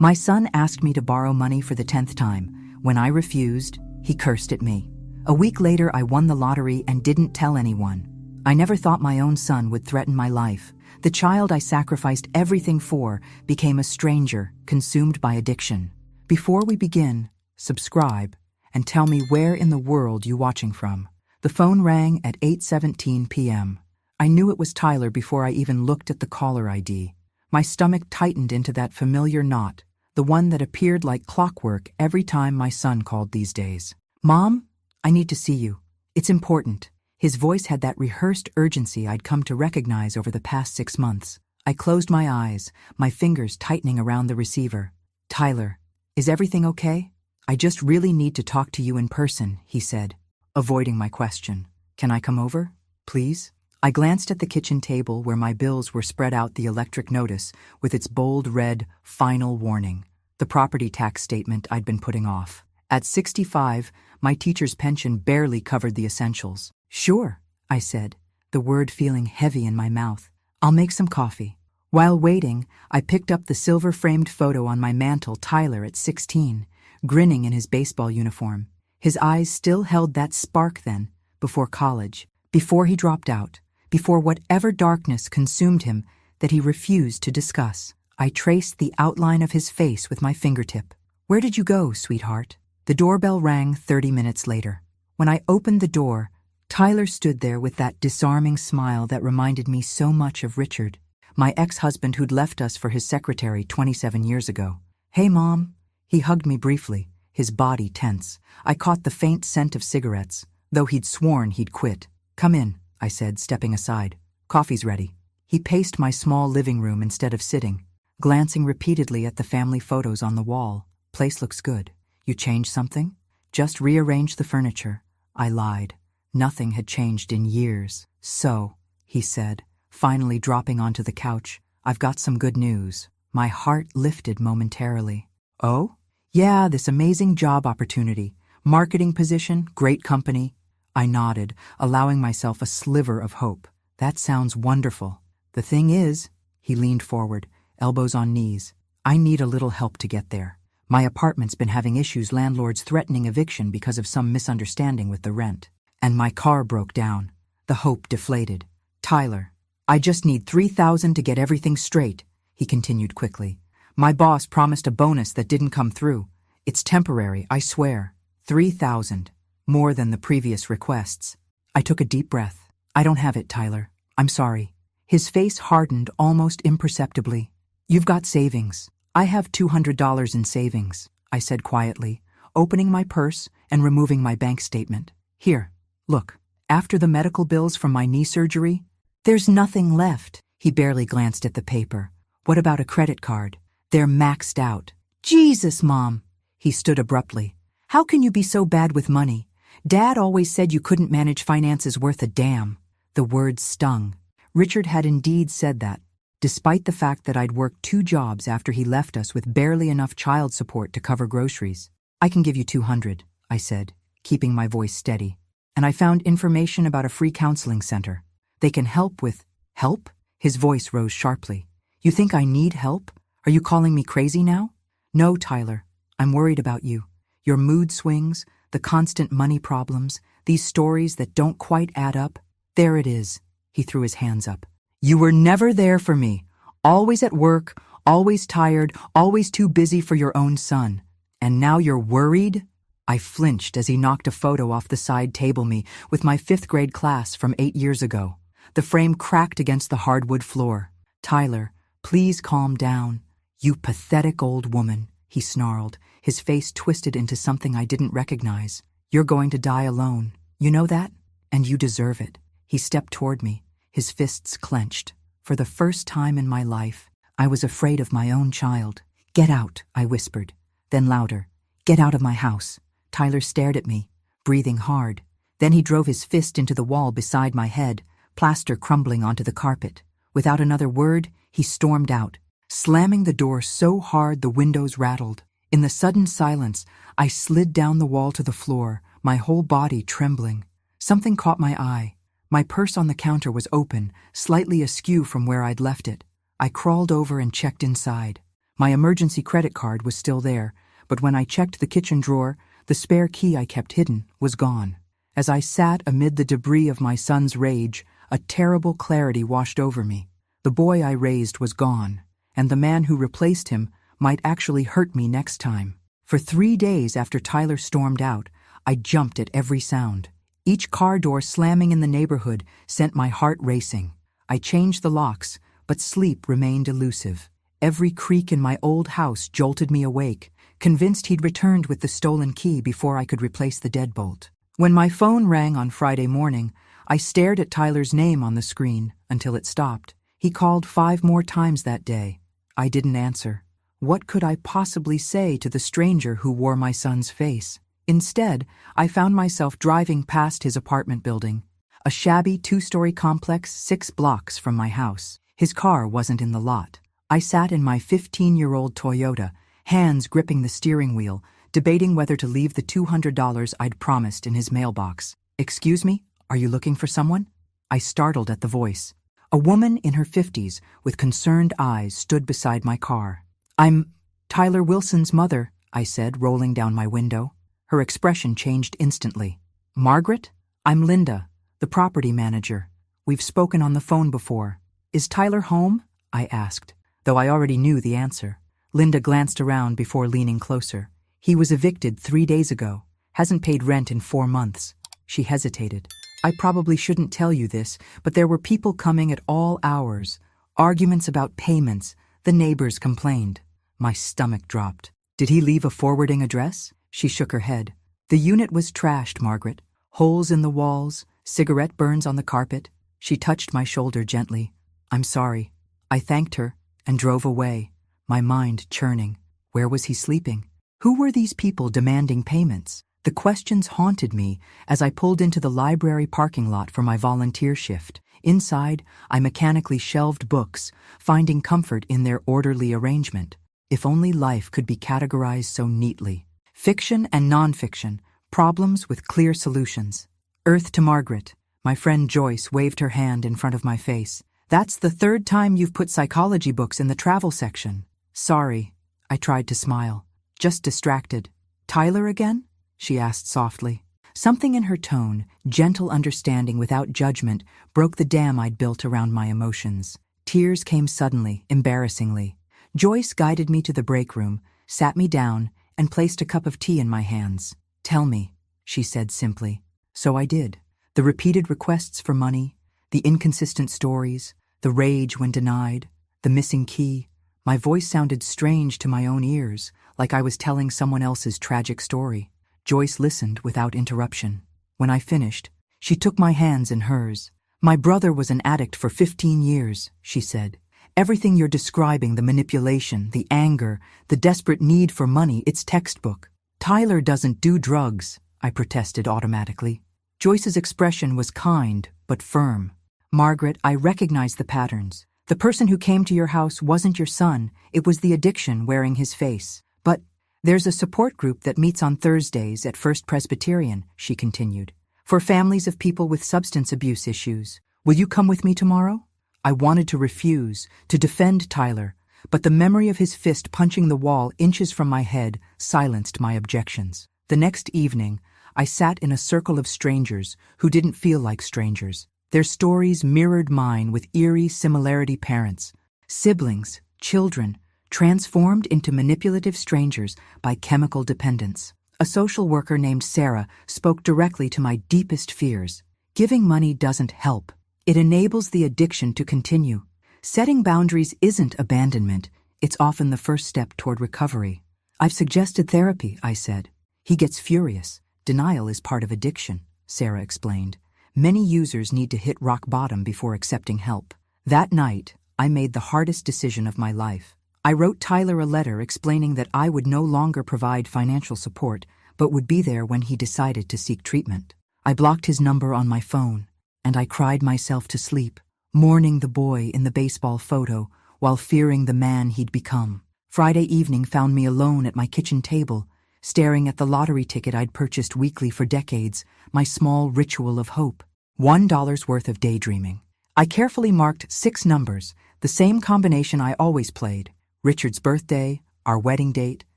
My son asked me to borrow money for the 10th time. When I refused, he cursed at me. A week later, I won the lottery and didn't tell anyone. I never thought my own son would threaten my life. The child I sacrificed everything for became a stranger, consumed by addiction. Before we begin, subscribe and tell me where in the world you're watching from. The phone rang at 8:17 p.m. I knew it was Tyler before I even looked at the caller ID. My stomach tightened into that familiar knot, the one that appeared like clockwork every time my son called these days. "Mom, I need to see you. It's important." His voice had that rehearsed urgency I'd come to recognize over the past 6 months. I closed my eyes, my fingers tightening around the receiver. "Tyler, is everything okay? I just really need to talk to you in person," he said, avoiding my question. "Can I come over, please?" I glanced at the kitchen table where my bills were spread out, the electric notice with its bold red final warning, the property tax statement I'd been putting off. At 65, my teacher's pension barely covered the essentials. "Sure," I said, the word feeling heavy in my mouth. "I'll make some coffee." While waiting, I picked up the silver-framed photo on my mantle, Tyler at 16, grinning in his baseball uniform. His eyes still held that spark then, before college, before he dropped out, before whatever darkness consumed him that he refused to discuss. I traced the outline of his face with my fingertip. "Where did you go, sweetheart?" The doorbell rang 30 minutes later. When I opened the door, Tyler stood there with that disarming smile that reminded me so much of Richard, my ex-husband who'd left us for his secretary 27 years ago. "Hey, Mom." He hugged me briefly, his body tense. I caught the faint scent of cigarettes, though he'd sworn he'd quit. "Come in," I said, stepping aside. "Coffee's ready." He paced my small living room instead of sitting, glancing repeatedly at the family photos on the wall. "Place looks good. You changed something?" "Just rearranged the furniture." I lied. Nothing had changed in years. "So," he said, finally dropping onto the couch, "I've got some good news." My heart lifted momentarily. "Oh?" "Yeah, this amazing job opportunity. Marketing position, great company." I nodded, allowing myself a sliver of hope. "That sounds wonderful. The thing is," he leaned forward, elbows on knees, "I need a little help to get there. My apartment's been having issues, landlords threatening eviction because of some misunderstanding with the rent. And my car broke down." The hope deflated. "Tyler, I just need $3,000 to get everything straight," he continued quickly. "My boss promised a bonus that didn't come through. It's temporary, I swear. $3,000. More than the previous requests." I took a deep breath. "I don't have it, Tyler. I'm sorry." His face hardened almost imperceptibly. "You've got savings." "I have $200 in savings," I said quietly, opening my purse and removing my bank statement. "Here, look. After the medical bills from my knee surgery, there's nothing left." He barely glanced at the paper. "What about a credit card?" "They're maxed out." "Jesus, Mom!" He stood abruptly. "How can you be so bad with money? Dad always said you couldn't manage finances worth a damn." The words stung. Richard had indeed said that, despite the fact that I'd worked 2 jobs after he left us with barely enough child support to cover groceries. "I can give you $200, I said, keeping my voice steady. "And I found information about a free counseling center. They can help with—" "Help?" His voice rose sharply. "You think I need help? Are you calling me crazy now?" "No, Tyler. I'm worried about you. Your mood swings, the constant money problems, these stories that don't quite add up. There it is." He threw his hands up. "You were never there for me. Always at work, always tired, always too busy for your own son. And now you're worried?" I flinched as he knocked a photo off the side table me with my 5th grade class from 8 years ago. The frame cracked against the hardwood floor. "Tyler, please calm down." "You pathetic old woman," he snarled, his face twisted into something I didn't recognize. "You're going to die alone. You know that? And you deserve it." He stepped toward me, his fists clenched. For the first time in my life, I was afraid of my own child. "Get out," I whispered. Then louder, "Get out of my house." Tyler stared at me, breathing hard. Then he drove his fist into the wall beside my head, plaster crumbling onto the carpet. Without another word, he stormed out, slamming the door so hard the windows rattled. In the sudden silence, I slid down the wall to the floor, my whole body trembling. Something caught my eye. My purse on the counter was open, slightly askew from where I'd left it. I crawled over and checked inside. My emergency credit card was still there, but when I checked the kitchen drawer, the spare key I kept hidden was gone. As I sat amid the debris of my son's rage, a terrible clarity washed over me. The boy I raised was gone, and the man who replaced him might actually hurt me next time. For 3 days after Tyler stormed out, I jumped at every sound. Each car door slamming in the neighborhood sent my heart racing. I changed the locks, but sleep remained elusive. Every creak in my old house jolted me awake, convinced he'd returned with the stolen key before I could replace the deadbolt. When my phone rang on Friday morning, I stared at Tyler's name on the screen until it stopped. He called 5 more times that day. I didn't answer. What could I possibly say to the stranger who wore my son's face? Instead, I found myself driving past his apartment building, a shabby 2-story complex 6 blocks from my house. His car wasn't in the lot. I sat in my 15-year-old Toyota, hands gripping the steering wheel, debating whether to leave the $200 I'd promised in his mailbox. "Excuse me, are you looking for someone?" I startled at the voice. A woman in her 50s with concerned eyes stood beside my car. "I'm Tyler Wilson's mother," I said, rolling down my window. Her expression changed instantly. "Margaret? I'm Linda, the property manager. We've spoken on the phone before. Is Tyler home?" I asked, though I already knew the answer. Linda glanced around before leaning closer. "He was evicted 3 days ago. Hasn't paid rent in 4 months. She hesitated. "I probably shouldn't tell you this, but there were people coming at all hours. Arguments about payments. The neighbors complained." My stomach dropped. "Did he leave a forwarding address?" She shook her head. "The unit was trashed, Margaret. Holes in the walls, cigarette burns on the carpet." She touched my shoulder gently. "I'm sorry." I thanked her and drove away, my mind churning. Where was he sleeping? Who were these people demanding payments? The questions haunted me as I pulled into the library parking lot for my volunteer shift. Inside, I mechanically shelved books, finding comfort in their orderly arrangement. If only life could be categorized so neatly. Fiction and nonfiction, problems with clear solutions. "Earth to Margaret." My friend Joyce waved her hand in front of my face. "That's the 3rd time you've put psychology books in the travel section." "Sorry." I tried to smile. "Just distracted." "Tyler again?" she asked softly. Something in her tone, gentle understanding without judgment, broke the dam I'd built around my emotions. Tears came suddenly, embarrassingly. Joyce guided me to the break room, sat me down, and placed a cup of tea in my hands. "Tell me," she said simply. So I did. The repeated requests for money, the inconsistent stories, the rage when denied, the missing key. My voice sounded strange to my own ears, like I was telling someone else's tragic story. Joyce listened without interruption. When I finished, she took my hands in hers. "My brother was an addict for 15 years, she said. "Everything you're describing, the manipulation, the anger, the desperate need for money, it's textbook." "Tyler doesn't do drugs," I protested automatically. Joyce's expression was kind, but firm. "Margaret, I recognize the patterns. The person who came to your house wasn't your son, it was the addiction wearing his face. But there's a support group that meets on Thursdays at First Presbyterian," she continued, "for families of people with substance abuse issues. Will you come with me tomorrow?" I wanted to refuse, to defend Tyler, but the memory of his fist punching the wall inches from my head silenced my objections. The next evening, I sat in a circle of strangers who didn't feel like strangers. Their stories mirrored mine with eerie similarity: parents, siblings, children, transformed into manipulative strangers by chemical dependence. A social worker named Sarah spoke directly to my deepest fears. Giving money doesn't help. It enables the addiction to continue. Setting boundaries isn't abandonment. It's often the first step toward recovery. "I've suggested therapy," I said. "He gets furious. Denial is part of addiction," Sarah explained. "Many users need to hit rock bottom before accepting help." That night, I made the hardest decision of my life. I wrote Tyler a letter explaining that I would no longer provide financial support, but would be there when he decided to seek treatment. I blocked his number on my phone, and I cried myself to sleep, mourning the boy in the baseball photo while fearing the man he'd become. Friday evening found me alone at my kitchen table, staring at the lottery ticket I'd purchased weekly for decades, my small ritual of hope. $1 worth of daydreaming. I carefully marked 6 numbers, the same combination I always played. Richard's birthday, our wedding date,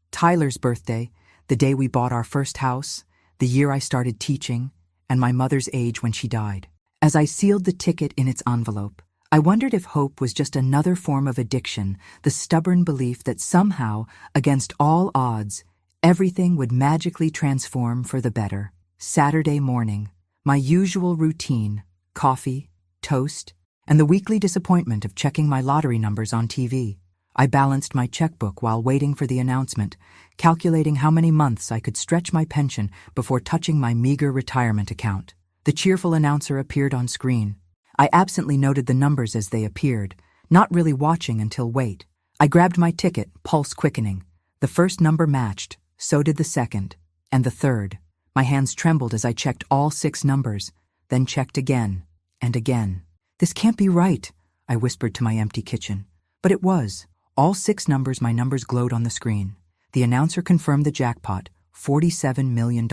Tyler's birthday, the day we bought our first house, the year I started teaching, and my mother's age when she died. As I sealed the ticket in its envelope, I wondered if hope was just another form of addiction, the stubborn belief that somehow, against all odds, everything would magically transform for the better. Saturday morning, my usual routine, coffee, toast, and the weekly disappointment of checking my lottery numbers on TV. I balanced my checkbook while waiting for the announcement, calculating how many months I could stretch my pension before touching my meager retirement account. The cheerful announcer appeared on screen. I absently noted the numbers as they appeared, not really watching until wait. I grabbed my ticket, pulse quickening. The first number matched, so did the second, and the third. My hands trembled as I checked all 6 numbers, then checked again and again. "This can't be right," I whispered to my empty kitchen. But it was. All 6 numbers, my numbers glowed on the screen. The announcer confirmed the jackpot, $47 million.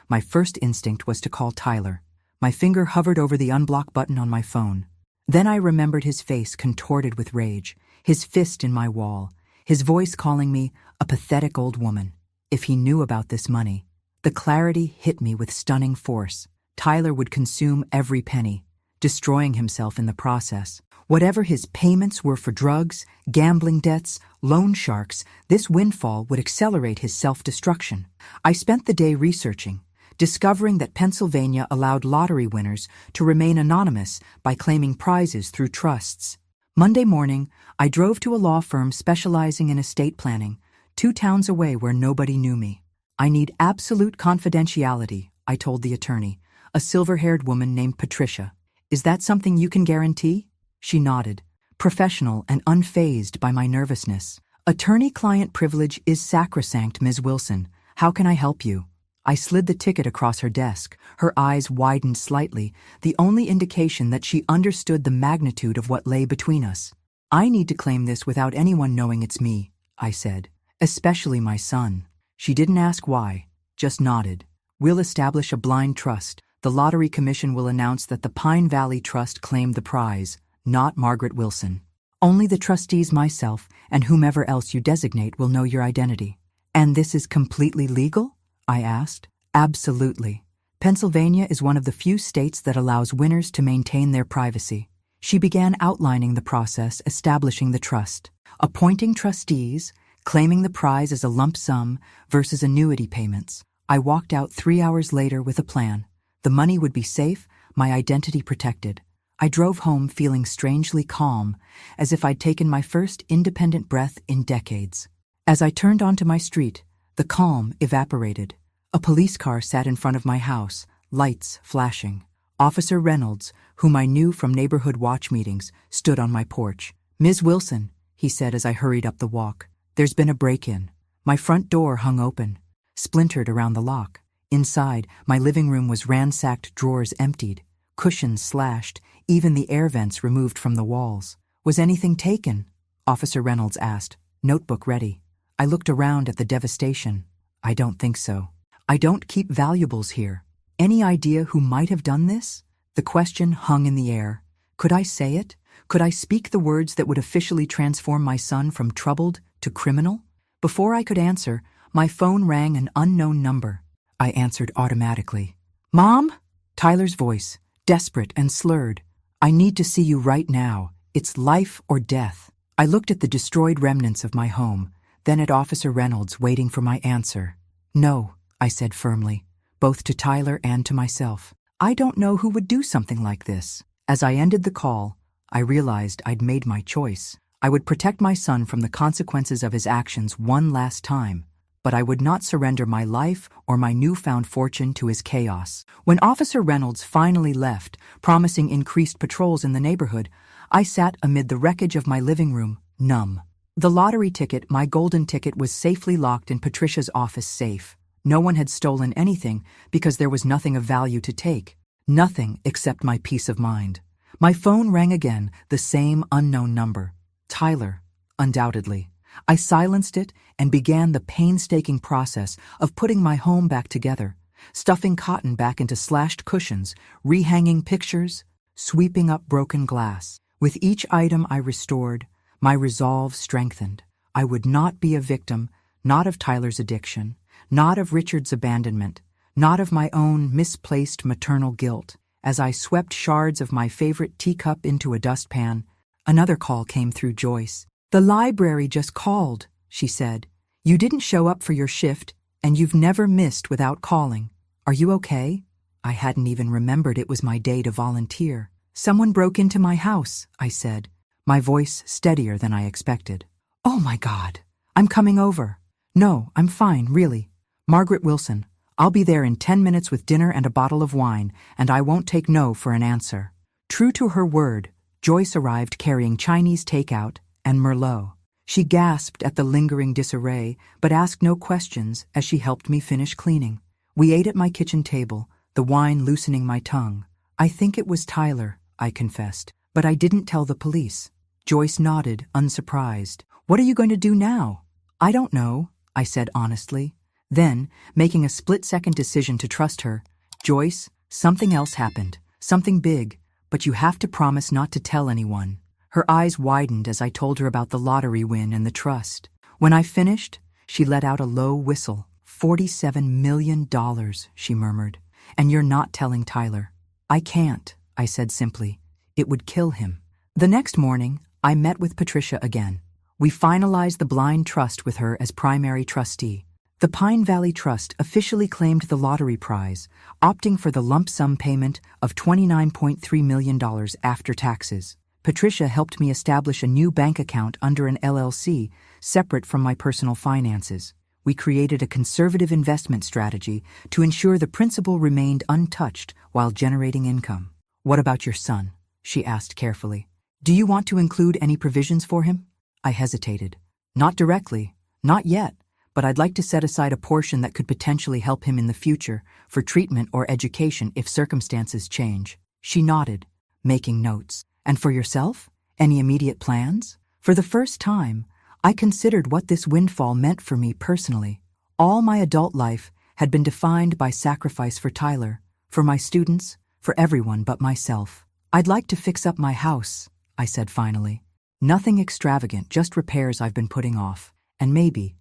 My first instinct was to call Tyler. My finger hovered over the unblock button on my phone. Then I remembered his face contorted with rage, his fist in my wall, his voice calling me a pathetic old woman. If he knew about this money. The clarity hit me with stunning force. Tyler would consume every penny, destroying himself in the process. Whatever his payments were for drugs, gambling debts, loan sharks, this windfall would accelerate his self-destruction. I spent the day researching, discovering that Pennsylvania allowed lottery winners to remain anonymous by claiming prizes through trusts. Monday morning, I drove to a law firm specializing in estate planning, 2 towns away where nobody knew me. "I need absolute confidentiality," I told the attorney, a silver-haired woman named Patricia. "Is that something you can guarantee?" She nodded, professional and unfazed by my nervousness. "Attorney-client privilege is sacrosanct, Ms. Wilson. How can I help you?" I slid the ticket across her desk. Her eyes widened slightly, the only indication that she understood the magnitude of what lay between us. "I need to claim this without anyone knowing it's me," I said, "especially my son." She didn't ask why, just nodded. "We'll establish a blind trust. The Lottery Commission will announce that the Pine Valley Trust claimed the prize, not Margaret Wilson. Only the trustees, myself, and whomever else you designate will know your identity." "And this is completely legal?" I asked. "Absolutely. Pennsylvania is one of the few states that allows winners to maintain their privacy." She began outlining the process, establishing the trust, appointing trustees, claiming the prize as a lump sum versus annuity payments. I walked out 3 hours later with a plan. The money would be safe, my identity protected. I drove home feeling strangely calm, as if I'd taken my first independent breath in decades. As I turned onto my street, the calm evaporated. A police car sat in front of my house, lights flashing. Officer Reynolds, whom I knew from neighborhood watch meetings, stood on my porch. "Ms. Wilson," he said as I hurried up the walk, "there's been a break-in." My front door hung open, splintered around the lock. Inside, my living room was ransacked, drawers emptied, cushions slashed, even the air vents removed from the walls. "Was anything taken?" Officer Reynolds asked, notebook ready. I looked around at the devastation. "I don't think so. I don't keep valuables here." Any idea who might have done this? The question hung in the air. Could I say it? Could I speak the words that would officially transform my son from troubled to criminal? Before I could answer, my phone rang an unknown number. I answered automatically. "Mom?" Tyler's voice, desperate and slurred. "I need to see you right now. It's life or death." I looked at the destroyed remnants of my home, then at Officer Reynolds waiting for my answer. "No," I said firmly, both to Tyler and to myself. "I don't know who would do something like this." As I ended the call, I realized I'd made my choice. I would protect my son from the consequences of his actions one last time, but I would not surrender my life or my newfound fortune to his chaos. When Officer Reynolds finally left, promising increased patrols in the neighborhood, I sat amid the wreckage of my living room, numb. The lottery ticket, my golden ticket, was safely locked in Patricia's office safe. No one had stolen anything because there was nothing of value to take. Nothing except my peace of mind. My phone rang again, the same unknown number. Tyler, undoubtedly. I silenced it and began the painstaking process of putting my home back together, stuffing cotton back into slashed cushions, rehanging pictures, sweeping up broken glass. With each item I restored, my resolve strengthened. I would not be a victim, not of Tyler's addiction, not of Richard's abandonment, not of my own misplaced maternal guilt. As I swept shards of my favorite teacup into a dustpan, another call came through Joyce. "The library just called," she said. "You didn't show up for your shift, and you've never missed without calling. Are you okay?" I hadn't even remembered it was my day to volunteer. "Someone broke into my house," I said, my voice steadier than I expected. "Oh my God, I'm coming over." "No, I'm fine, really. Margaret Wilson, I'll be there in 10 minutes with dinner and a bottle of wine, and I won't take no for an answer." True to her word, Joyce arrived carrying Chinese takeout and Merlot. She gasped at the lingering disarray, but asked no questions as she helped me finish cleaning. We ate at my kitchen table, the wine loosening my tongue. "I think it was Tyler," I confessed, "but I didn't tell the police." Joyce nodded, unsurprised. "What are you going to do now?" "I don't know," I said honestly. Then, making a split-second decision to trust her, "Joyce, something else happened, something big, but you have to promise not to tell anyone." Her eyes widened as I told her about the lottery win and the trust. When I finished, she let out a low whistle. $47 million, she murmured. "And you're not telling Tyler." "I can't," I said simply. "It would kill him." The next morning, I met with Patricia again. We finalized the blind trust with her as primary trustee. The Pine Valley Trust officially claimed the lottery prize, opting for the lump sum payment of $29.3 million after taxes. Patricia helped me establish a new bank account under an LLC, separate from my personal finances. We created a conservative investment strategy to ensure the principal remained untouched while generating income. "What about your son?" she asked carefully. "Do you want to include any provisions for him?" I hesitated. "Not directly, not yet. But I'd like to set aside a portion that could potentially help him in the future for treatment or education if circumstances change." She nodded, making notes. "And for yourself? Any immediate plans?" For the first time, I considered what this windfall meant for me personally. All my adult life had been defined by sacrifice for Tyler, for my students, for everyone but myself. "I'd like to fix up my house," I said finally. "Nothing extravagant, just repairs I've been putting off. And maybe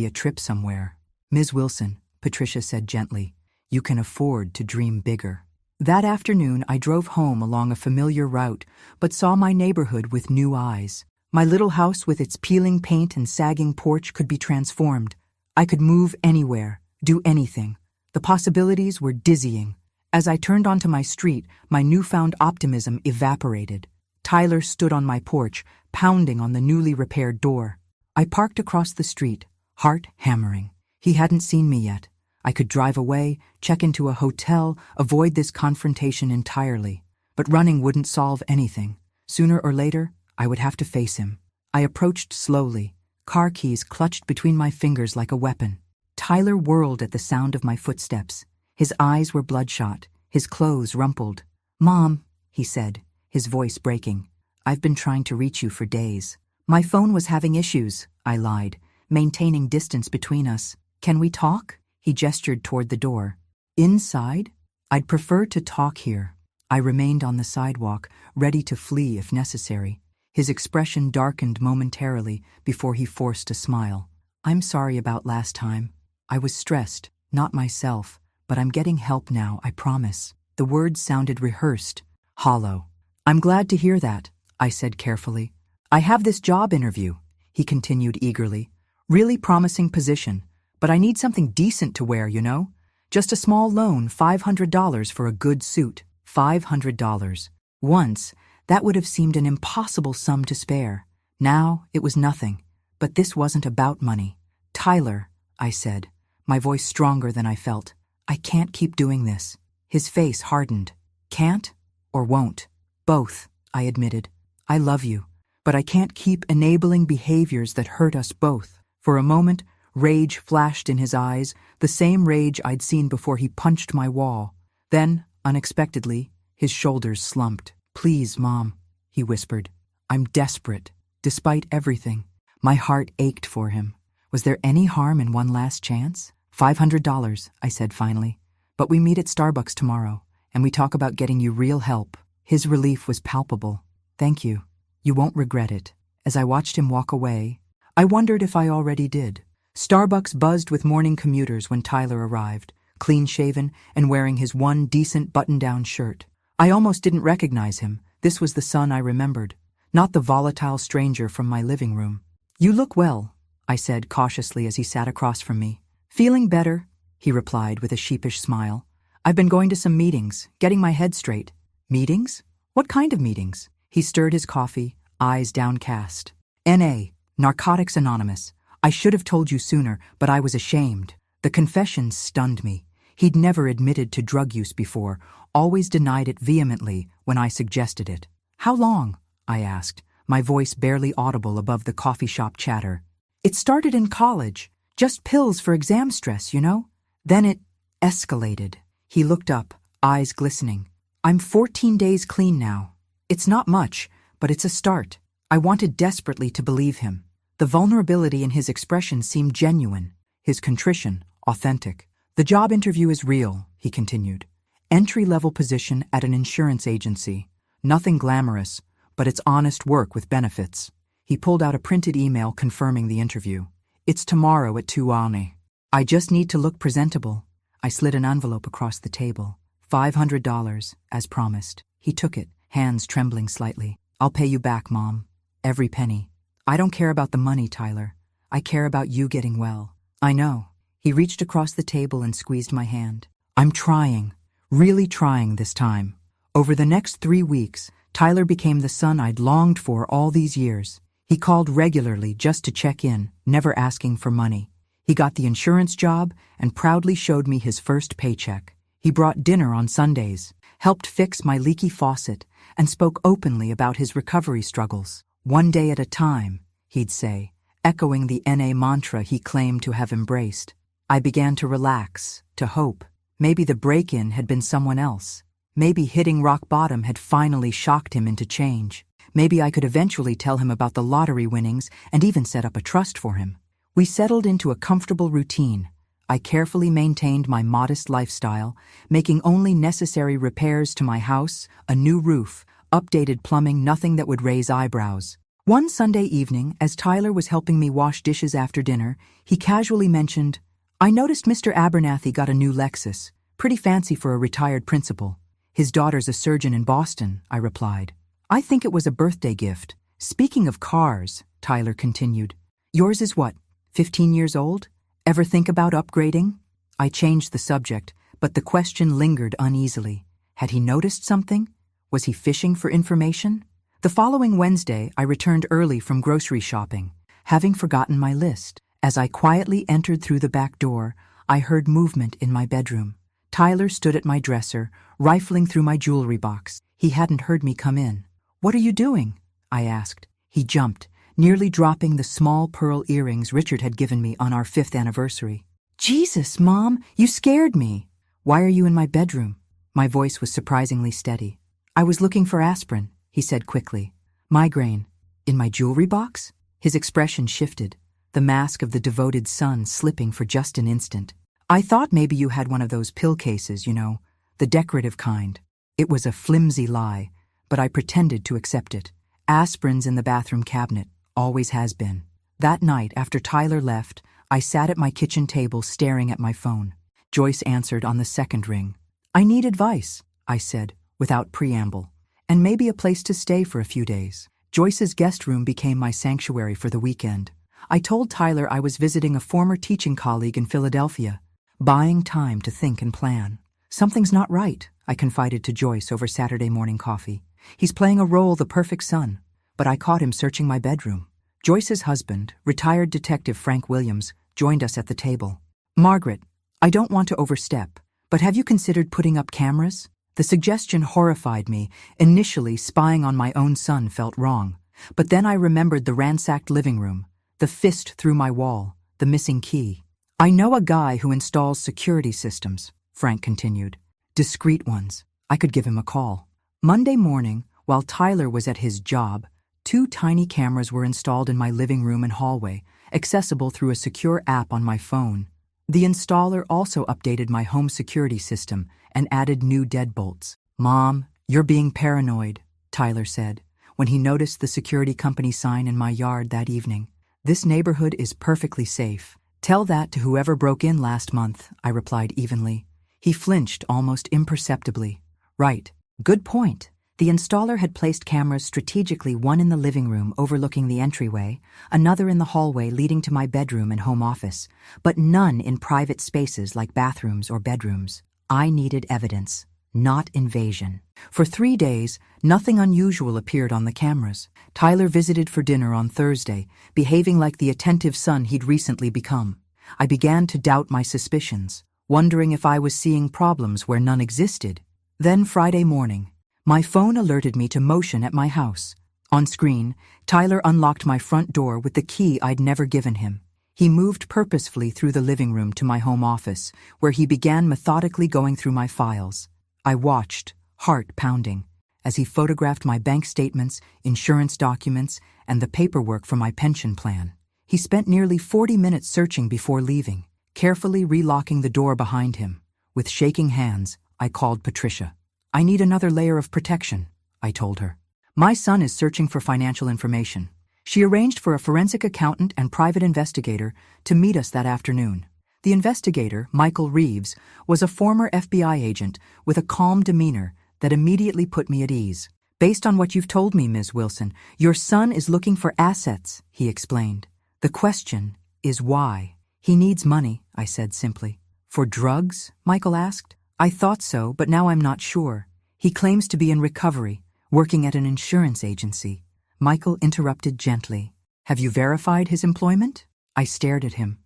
a trip somewhere." "Ms. Wilson," Patricia said gently, "you can afford to dream bigger." That afternoon, I drove home along a familiar route, but saw my neighborhood with new eyes. My little house with its peeling paint and sagging porch could be transformed. I could move anywhere, do anything. The possibilities were dizzying. As I turned onto my street, my newfound optimism evaporated. Tyler stood on my porch, pounding on the newly repaired door. I parked across the street, heart hammering. He hadn't seen me yet. I could drive away, check into a hotel, avoid this confrontation entirely. But running wouldn't solve anything. Sooner or later, I would have to face him. I approached slowly, car keys clutched between my fingers like a weapon. Tyler whirled at the sound of my footsteps. His eyes were bloodshot, his clothes rumpled. "Mom," he said, his voice breaking. "I've been trying to reach you for days." "My phone was having issues," I lied, maintaining distance between us. "Can we talk?" He gestured toward the door. "Inside? I'd prefer to talk here." I remained on the sidewalk, ready to flee if necessary. His expression darkened momentarily before he forced a smile. "I'm sorry about last time. I was stressed, not myself, but I'm getting help now, I promise." The words sounded rehearsed, hollow. "I'm glad to hear that," I said carefully. "I have this job interview," he continued eagerly. "Really promising position, but I need something decent to wear, you know? Just a small loan, $500 for a good suit." $500. Once, that would have seemed an impossible sum to spare. Now, it was nothing. But this wasn't about money. "Tyler," I said, my voice stronger than I felt, "I can't keep doing this." His face hardened. "Can't or won't?" "Both," I admitted. "I love you, but I can't keep enabling behaviors that hurt us both." For a moment, rage flashed in his eyes, the same rage I'd seen before he punched my wall. Then, unexpectedly, his shoulders slumped. "Please, Mom," he whispered. "I'm desperate, despite everything." My heart ached for him. Was there any harm in one last chance? $500, I said finally. "But we meet at Starbucks tomorrow, and we talk about getting you real help." His relief was palpable. "Thank you. You won't regret it." As I watched him walk away, I wondered if I already did. Starbucks buzzed with morning commuters when Tyler arrived, clean-shaven and wearing his one decent button-down shirt. I almost didn't recognize him. This was the son I remembered, not the volatile stranger from my living room. "You look well," I said cautiously as he sat across from me. "Feeling better," he replied with a sheepish smile. "I've been going to some meetings, getting my head straight." "Meetings? What kind of meetings?" He stirred his coffee, eyes downcast. "NA, Narcotics Anonymous. I should have told you sooner, but I was ashamed." The confession stunned me. He'd never admitted to drug use before, always denied it vehemently when I suggested it. "How long?" I asked, my voice barely audible above the coffee shop chatter. "It started in college. Just pills for exam stress, you know? Then it escalated." He looked up, eyes glistening. "I'm 14 days clean now. It's not much, but it's a start." I wanted desperately to believe him. The vulnerability in his expression seemed genuine, his contrition authentic. "The job interview is real," he continued. "Entry-level position at an insurance agency. Nothing glamorous, but it's honest work with benefits." He pulled out a printed email confirming the interview. "It's tomorrow at 2 AM. I just need to look presentable." I slid an envelope across the table. $500, as promised. He took it, hands trembling slightly. "I'll pay you back, Mom. Every penny. I don't care about the money, Tyler. I care about you getting well." "I know." He reached across the table and squeezed my hand. "I'm trying, really trying this time." Over the next 3 weeks, Tyler became the son I'd longed for all these years. He called regularly just to check in, never asking for money. He got the insurance job and proudly showed me his first paycheck. He brought dinner on Sundays, helped fix my leaky faucet, and spoke openly about his recovery struggles. "One day at a time," he'd say, echoing the NA mantra he claimed to have embraced. I began to relax, to hope. Maybe the break-in had been someone else. Maybe hitting rock bottom had finally shocked him into change. Maybe I could eventually tell him about the lottery winnings and even set up a trust for him. We settled into a comfortable routine. I carefully maintained my modest lifestyle, making only necessary repairs to my house, a new roof, updated plumbing, nothing that would raise eyebrows. One Sunday evening, as Tyler was helping me wash dishes after dinner, he casually mentioned, "I noticed Mr. Abernathy got a new Lexus. Pretty fancy for a retired principal." "His daughter's a surgeon in Boston," I replied. "I think it was a birthday gift." "Speaking of cars," Tyler continued, "yours is what, 15 years old? Ever think about upgrading?" I changed the subject, but the question lingered uneasily. Had he noticed something? Was he fishing for information? The following Wednesday, I returned early from grocery shopping, having forgotten my list. As I quietly entered through the back door, I heard movement in my bedroom. Tyler stood at my dresser, rifling through my jewelry box. He hadn't heard me come in. "What are you doing?" I asked. He jumped, nearly dropping the small pearl earrings Richard had given me on our 5th anniversary. "Jesus, Mom, you scared me." "Why are you in my bedroom?" My voice was surprisingly steady. "I was looking for aspirin," he said quickly. "Migraine." "In my jewelry box?" His expression shifted, the mask of the devoted son slipping for just an instant. "I thought maybe you had one of those pill cases, you know, the decorative kind." It was a flimsy lie, but I pretended to accept it. "Aspirin's in the bathroom cabinet, always has been." That night, after Tyler left, I sat at my kitchen table staring at my phone. Joyce answered on the second ring. "I need advice," I said, without preamble, "and maybe a place to stay for a few days." Joyce's guest room became my sanctuary for the weekend. I told Tyler I was visiting a former teaching colleague in Philadelphia, buying time to think and plan. "Something's not right," I confided to Joyce over Saturday morning coffee. "He's playing a role the perfect son." But I caught him searching my bedroom. Joyce's husband, retired Detective Frank Williams, joined us at the table. "Margaret, I don't want to overstep, but have you considered putting up cameras?" The suggestion horrified me. Initially, spying on my own son felt wrong. But then I remembered the ransacked living room, the fist through my wall, the missing key. "I know a guy who installs security systems," Frank continued. "Discreet ones. I could give him a call." Monday morning, while Tyler was at his job, 2 tiny cameras were installed in my living room and hallway, accessible through a secure app on my phone. The installer also updated my home security system and added new deadbolts. "Mom, you're being paranoid," Tyler said, when he noticed the security company sign in my yard that evening. This neighborhood is perfectly safe. Tell that to whoever broke in last month, I replied evenly. He flinched almost imperceptibly. Right. Good point. The installer had placed cameras strategically, one in the living room overlooking the entryway, another in the hallway leading to my bedroom and home office, but none in private spaces like bathrooms or bedrooms. I needed evidence, not invasion. For 3 days, nothing unusual appeared on the cameras. Tyler visited for dinner on Thursday, behaving like the attentive son he'd recently become. I began to doubt my suspicions, wondering if I was seeing problems where none existed. Then Friday morning, my phone alerted me to motion at my house. On screen, Tyler unlocked my front door with the key I'd never given him. He moved purposefully through the living room to my home office, where he began methodically going through my files. I watched, heart pounding, as he photographed my bank statements, insurance documents, and the paperwork for my pension plan. He spent nearly 40 minutes searching before leaving, carefully relocking the door behind him. With shaking hands, I called Patricia. I need another layer of protection, I told her. My son is searching for financial information. She arranged for a forensic accountant and private investigator to meet us that afternoon. The investigator, Michael Reeves, was a former FBI agent with a calm demeanor that immediately put me at ease. Based on what you've told me, Ms. Wilson, your son is looking for assets, he explained. The question is why? He needs money, I said simply. For drugs? Michael asked. I thought so, but now I'm not sure. He claims to be in recovery, working at an insurance agency. Michael interrupted gently. Have you verified his employment? I stared at him.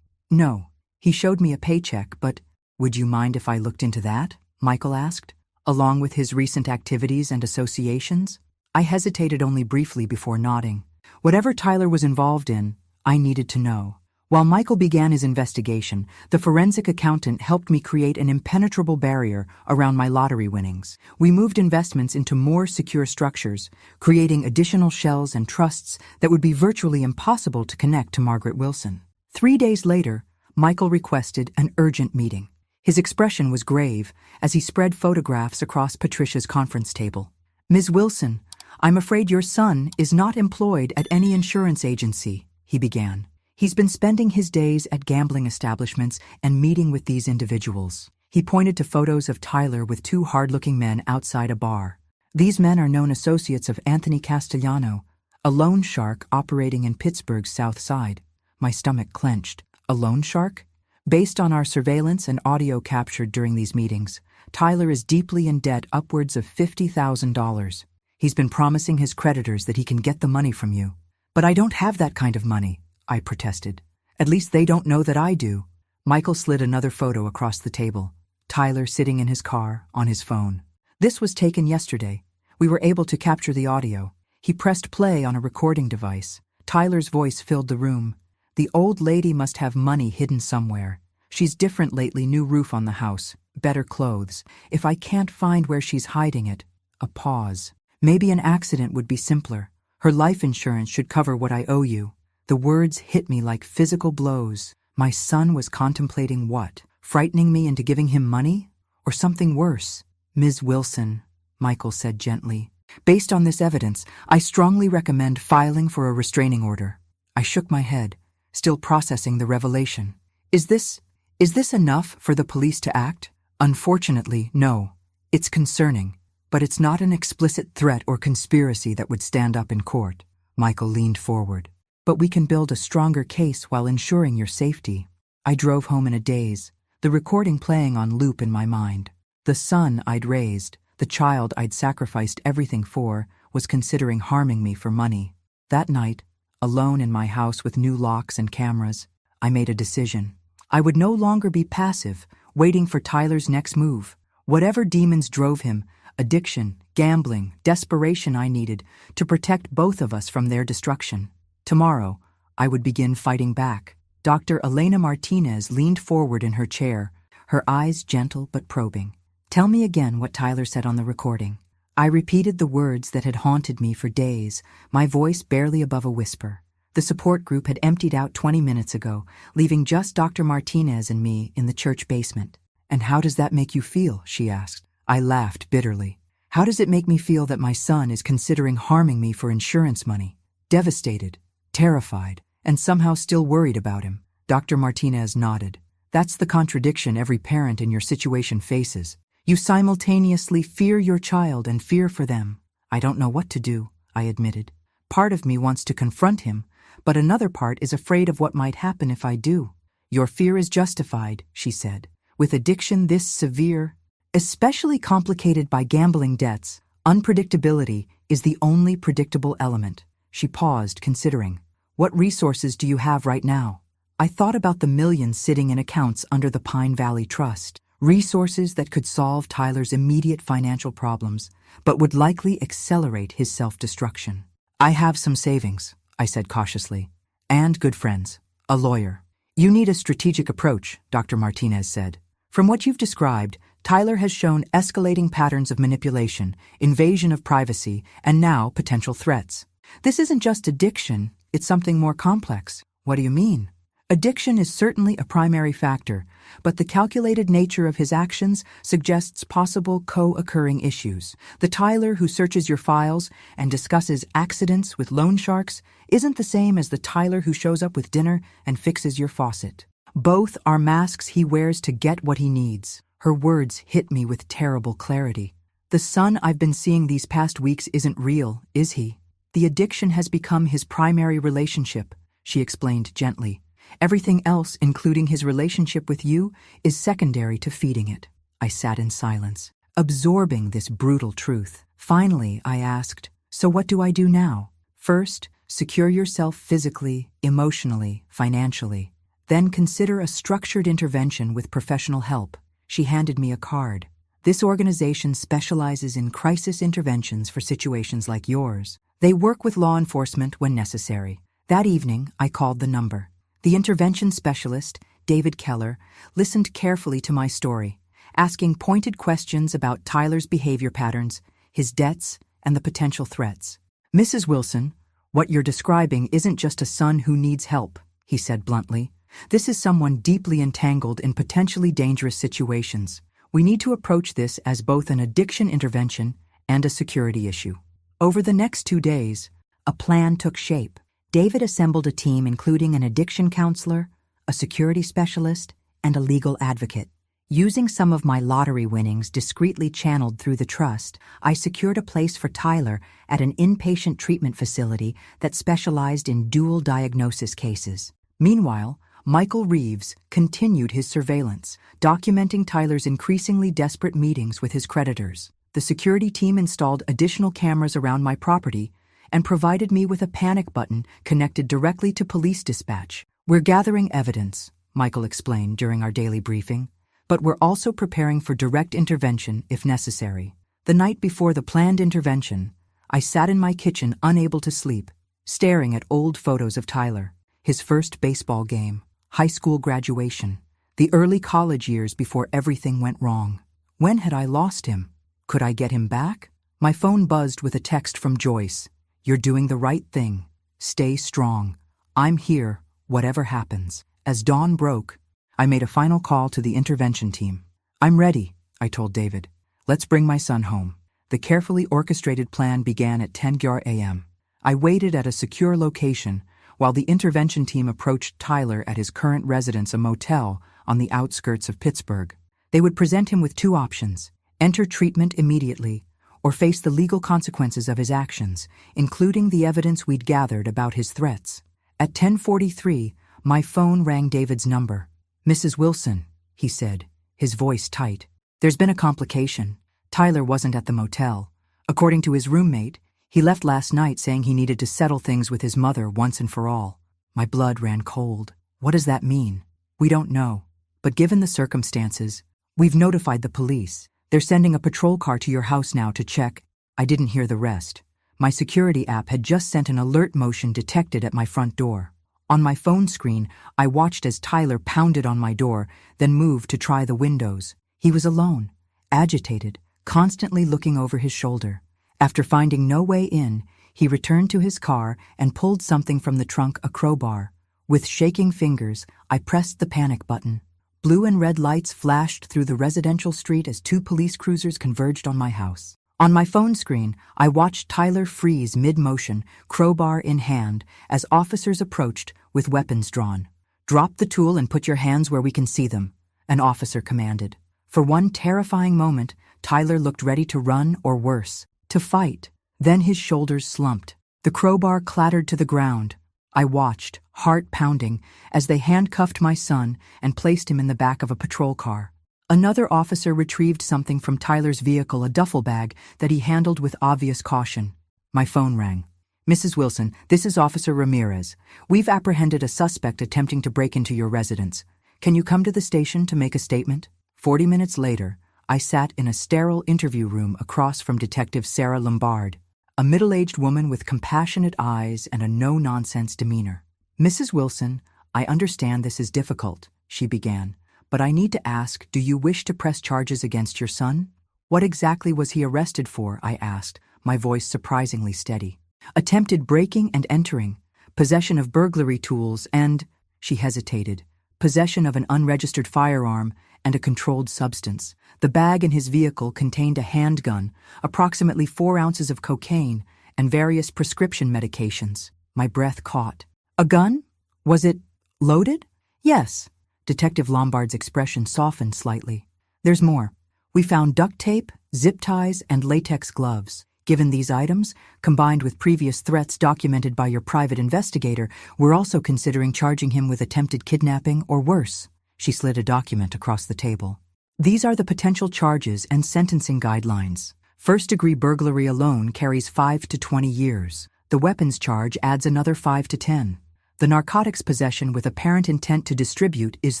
No. He showed me a paycheck, but would you mind if I looked into that? Michael asked, along with his recent activities and associations. I hesitated only briefly before nodding. Whatever Tyler was involved in, I needed to know. While Michael began his investigation, the forensic accountant helped me create an impenetrable barrier around my lottery winnings. We moved investments into more secure structures, creating additional shells and trusts that would be virtually impossible to connect to Margaret Wilson. 3 days later, Michael requested an urgent meeting. His expression was grave as he spread photographs across Patricia's conference table. Ms. Wilson, I'm afraid your son is not employed at any insurance agency, he began. He's been spending his days at gambling establishments and meeting with these individuals. He pointed to photos of Tyler with 2 hard-looking men outside a bar. These men are known associates of Anthony Castellano, a loan shark operating in Pittsburgh's South Side. My stomach clenched. A loan shark? Based on our surveillance and audio captured during these meetings, Tyler is deeply in debt, upwards of $50,000. He's been promising his creditors that he can get the money from you. But I don't have that kind of money, I protested. At least they don't know that I do. Michael slid another photo across the table. Tyler sitting in his car, on his phone. This was taken yesterday. We were able to capture the audio. He pressed play on a recording device. Tyler's voice filled the room. The old lady must have money hidden somewhere. She's different lately, new roof on the house, better clothes. If I can't find where she's hiding it, a pause. Maybe an accident would be simpler. Her life insurance should cover what I owe you. The words hit me like physical blows. My son was contemplating what? Frightening me into giving him money? Or something worse? Ms. Wilson, Michael said gently. Based on this evidence, I strongly recommend filing for a restraining order. I shook my head, still processing the revelation. Is this enough for the police to act? Unfortunately, no. It's concerning, but it's not an explicit threat or conspiracy that would stand up in court. Michael leaned forward. But we can build a stronger case while ensuring your safety. I drove home in a daze, the recording playing on loop in my mind. The son I'd raised, the child I'd sacrificed everything for, was considering harming me for money. That night, alone in my house with new locks and cameras, I made a decision. I would no longer be passive, waiting for Tyler's next move. Whatever demons drove him, addiction, gambling, desperation, I needed to protect both of us from their destruction. Tomorrow, I would begin fighting back. Dr. Elena Martinez leaned forward in her chair, her eyes gentle but probing. Tell me again what Tyler said on the recording. I repeated the words that had haunted me for days, my voice barely above a whisper. The support group had emptied out 20 minutes ago, leaving just Dr. Martinez and me in the church basement. And how does that make you feel? She asked. I laughed bitterly. How does it make me feel that my son is considering harming me for insurance money? Devastated. terrified, and somehow still worried about him. Dr. Martinez nodded. That's the contradiction every parent in your situation faces. You simultaneously fear your child and fear for them. I don't know what to do, I admitted. Part of me wants to confront him, but another part is afraid of what might happen if I do. Your fear is justified, she said. With addiction this severe, especially complicated by gambling debts, unpredictability is the only predictable element. She paused, considering. What resources do you have right now? I thought about the millions sitting in accounts under the Pine Valley Trust, resources that could solve Tyler's immediate financial problems, but would likely accelerate his self-destruction. I have some savings, I said cautiously, and good friends, a lawyer. You need a strategic approach, Dr. Martinez said. From what you've described, Tyler has shown escalating patterns of manipulation, invasion of privacy, and now potential threats. This isn't just addiction, it's something more complex. What do you mean? Addiction is certainly a primary factor, but the calculated nature of his actions suggests possible co-occurring issues. The Tyler who searches your files and discusses accidents with loan sharks isn't the same as the Tyler who shows up with dinner and fixes your faucet. Both are masks he wears to get what he needs. Her words hit me with terrible clarity. The son I've been seeing these past weeks isn't real, is he? The addiction has become his primary relationship, she explained gently. Everything else, including his relationship with you, is secondary to feeding it. I sat in silence, absorbing this brutal truth. Finally, I asked, so what do I do now? First, secure yourself physically, emotionally, financially. Then consider a structured intervention with professional help. She handed me a card. This organization specializes in crisis interventions for situations like yours. They work with law enforcement when necessary. That evening, I called the number. The intervention specialist, David Keller, listened carefully to my story, asking pointed questions about Tyler's behavior patterns, his debts, and the potential threats. Mrs. Wilson, what you're describing isn't just a son who needs help, he said bluntly. This is someone deeply entangled in potentially dangerous situations. We need to approach this as both an addiction intervention and a security issue. Over the next 2 days, a plan took shape. David assembled a team including an addiction counselor, a security specialist, and a legal advocate. Using some of my lottery winnings discreetly channeled through the trust, I secured a place for Tyler at an inpatient treatment facility that specialized in dual diagnosis cases. Meanwhile, Michael Reeves continued his surveillance, documenting Tyler's increasingly desperate meetings with his creditors. The security team installed additional cameras around my property and provided me with a panic button connected directly to police dispatch. We're gathering evidence, Michael explained during our daily briefing, but we're also preparing for direct intervention if necessary. The night before the planned intervention, I sat in my kitchen unable to sleep, staring at old photos of Tyler, his first baseball game, high school graduation, the early college years before everything went wrong. When had I lost him? Could I get him back? My phone buzzed with a text from Joyce. You're doing the right thing. Stay strong. I'm here, whatever happens. As dawn broke, I made a final call to the intervention team. I'm ready, I told David. Let's bring my son home. The carefully orchestrated plan began at 10 a.m. I waited at a secure location while the intervention team approached Tyler at his current residence, a motel on the outskirts of Pittsburgh. They would present him with 2 options: enter treatment immediately, or face the legal consequences of his actions, including the evidence we'd gathered about his threats. At 10:43, my phone rang David's number. Mrs. Wilson, he said, his voice tight. There's been a complication. Tyler wasn't at the motel. According to his roommate, he left last night saying he needed to settle things with his mother once and for all. My blood ran cold. What does that mean? We don't know. But given the circumstances, we've notified the police. They're sending a patrol car to your house now to check. I didn't hear the rest. My security app had just sent an alert motion detected at my front door. On my phone screen, I watched as Tyler pounded on my door, then moved to try the windows. He was alone, agitated, constantly looking over his shoulder. After finding no way in, he returned to his car and pulled something from the trunk, a crowbar. With shaking fingers, I pressed the panic button. Blue and red lights flashed through the residential street as 2 police cruisers converged on my house. On my phone screen, I watched Tyler freeze mid-motion, crowbar in hand, as officers approached with weapons drawn. "Drop the tool and put your hands where we can see them," an officer commanded. For one terrifying moment, Tyler looked ready to run or worse, to fight. Then his shoulders slumped. The crowbar clattered to the ground. I watched, heart pounding, as they handcuffed my son and placed him in the back of a patrol car. Another officer retrieved something from Tyler's vehicle, a duffel bag that he handled with obvious caution. My phone rang. "Mrs. Wilson, this is Officer Ramirez. We've apprehended a suspect attempting to break into your residence. Can you come to the station to make a statement?" 40 minutes later, I sat in a sterile interview room across from Detective Sarah Lombard, a middle-aged woman with compassionate eyes and a no-nonsense demeanor. "Mrs. Wilson, I understand this is difficult," she began, "but I need to ask, do you wish to press charges against your son?" "What exactly was he arrested for?" I asked, my voice surprisingly steady. "Attempted breaking and entering, possession of burglary tools, and," she hesitated, "possession of an unregistered firearm and a controlled substance. The bag in his vehicle contained a handgun, approximately 4 ounces of cocaine, and various prescription medications." My breath caught. "A gun? Was it loaded?" "Yes." Detective Lombard's expression softened slightly. "There's more. We found duct tape, zip ties, and latex gloves. Given these items, combined with previous threats documented by your private investigator, we're also considering charging him with attempted kidnapping or worse." She slid a document across the table. "These are the potential charges and sentencing guidelines. First-degree burglary alone carries 5 to 20 years. The weapons charge adds another 5 to 10. The narcotics possession with apparent intent to distribute is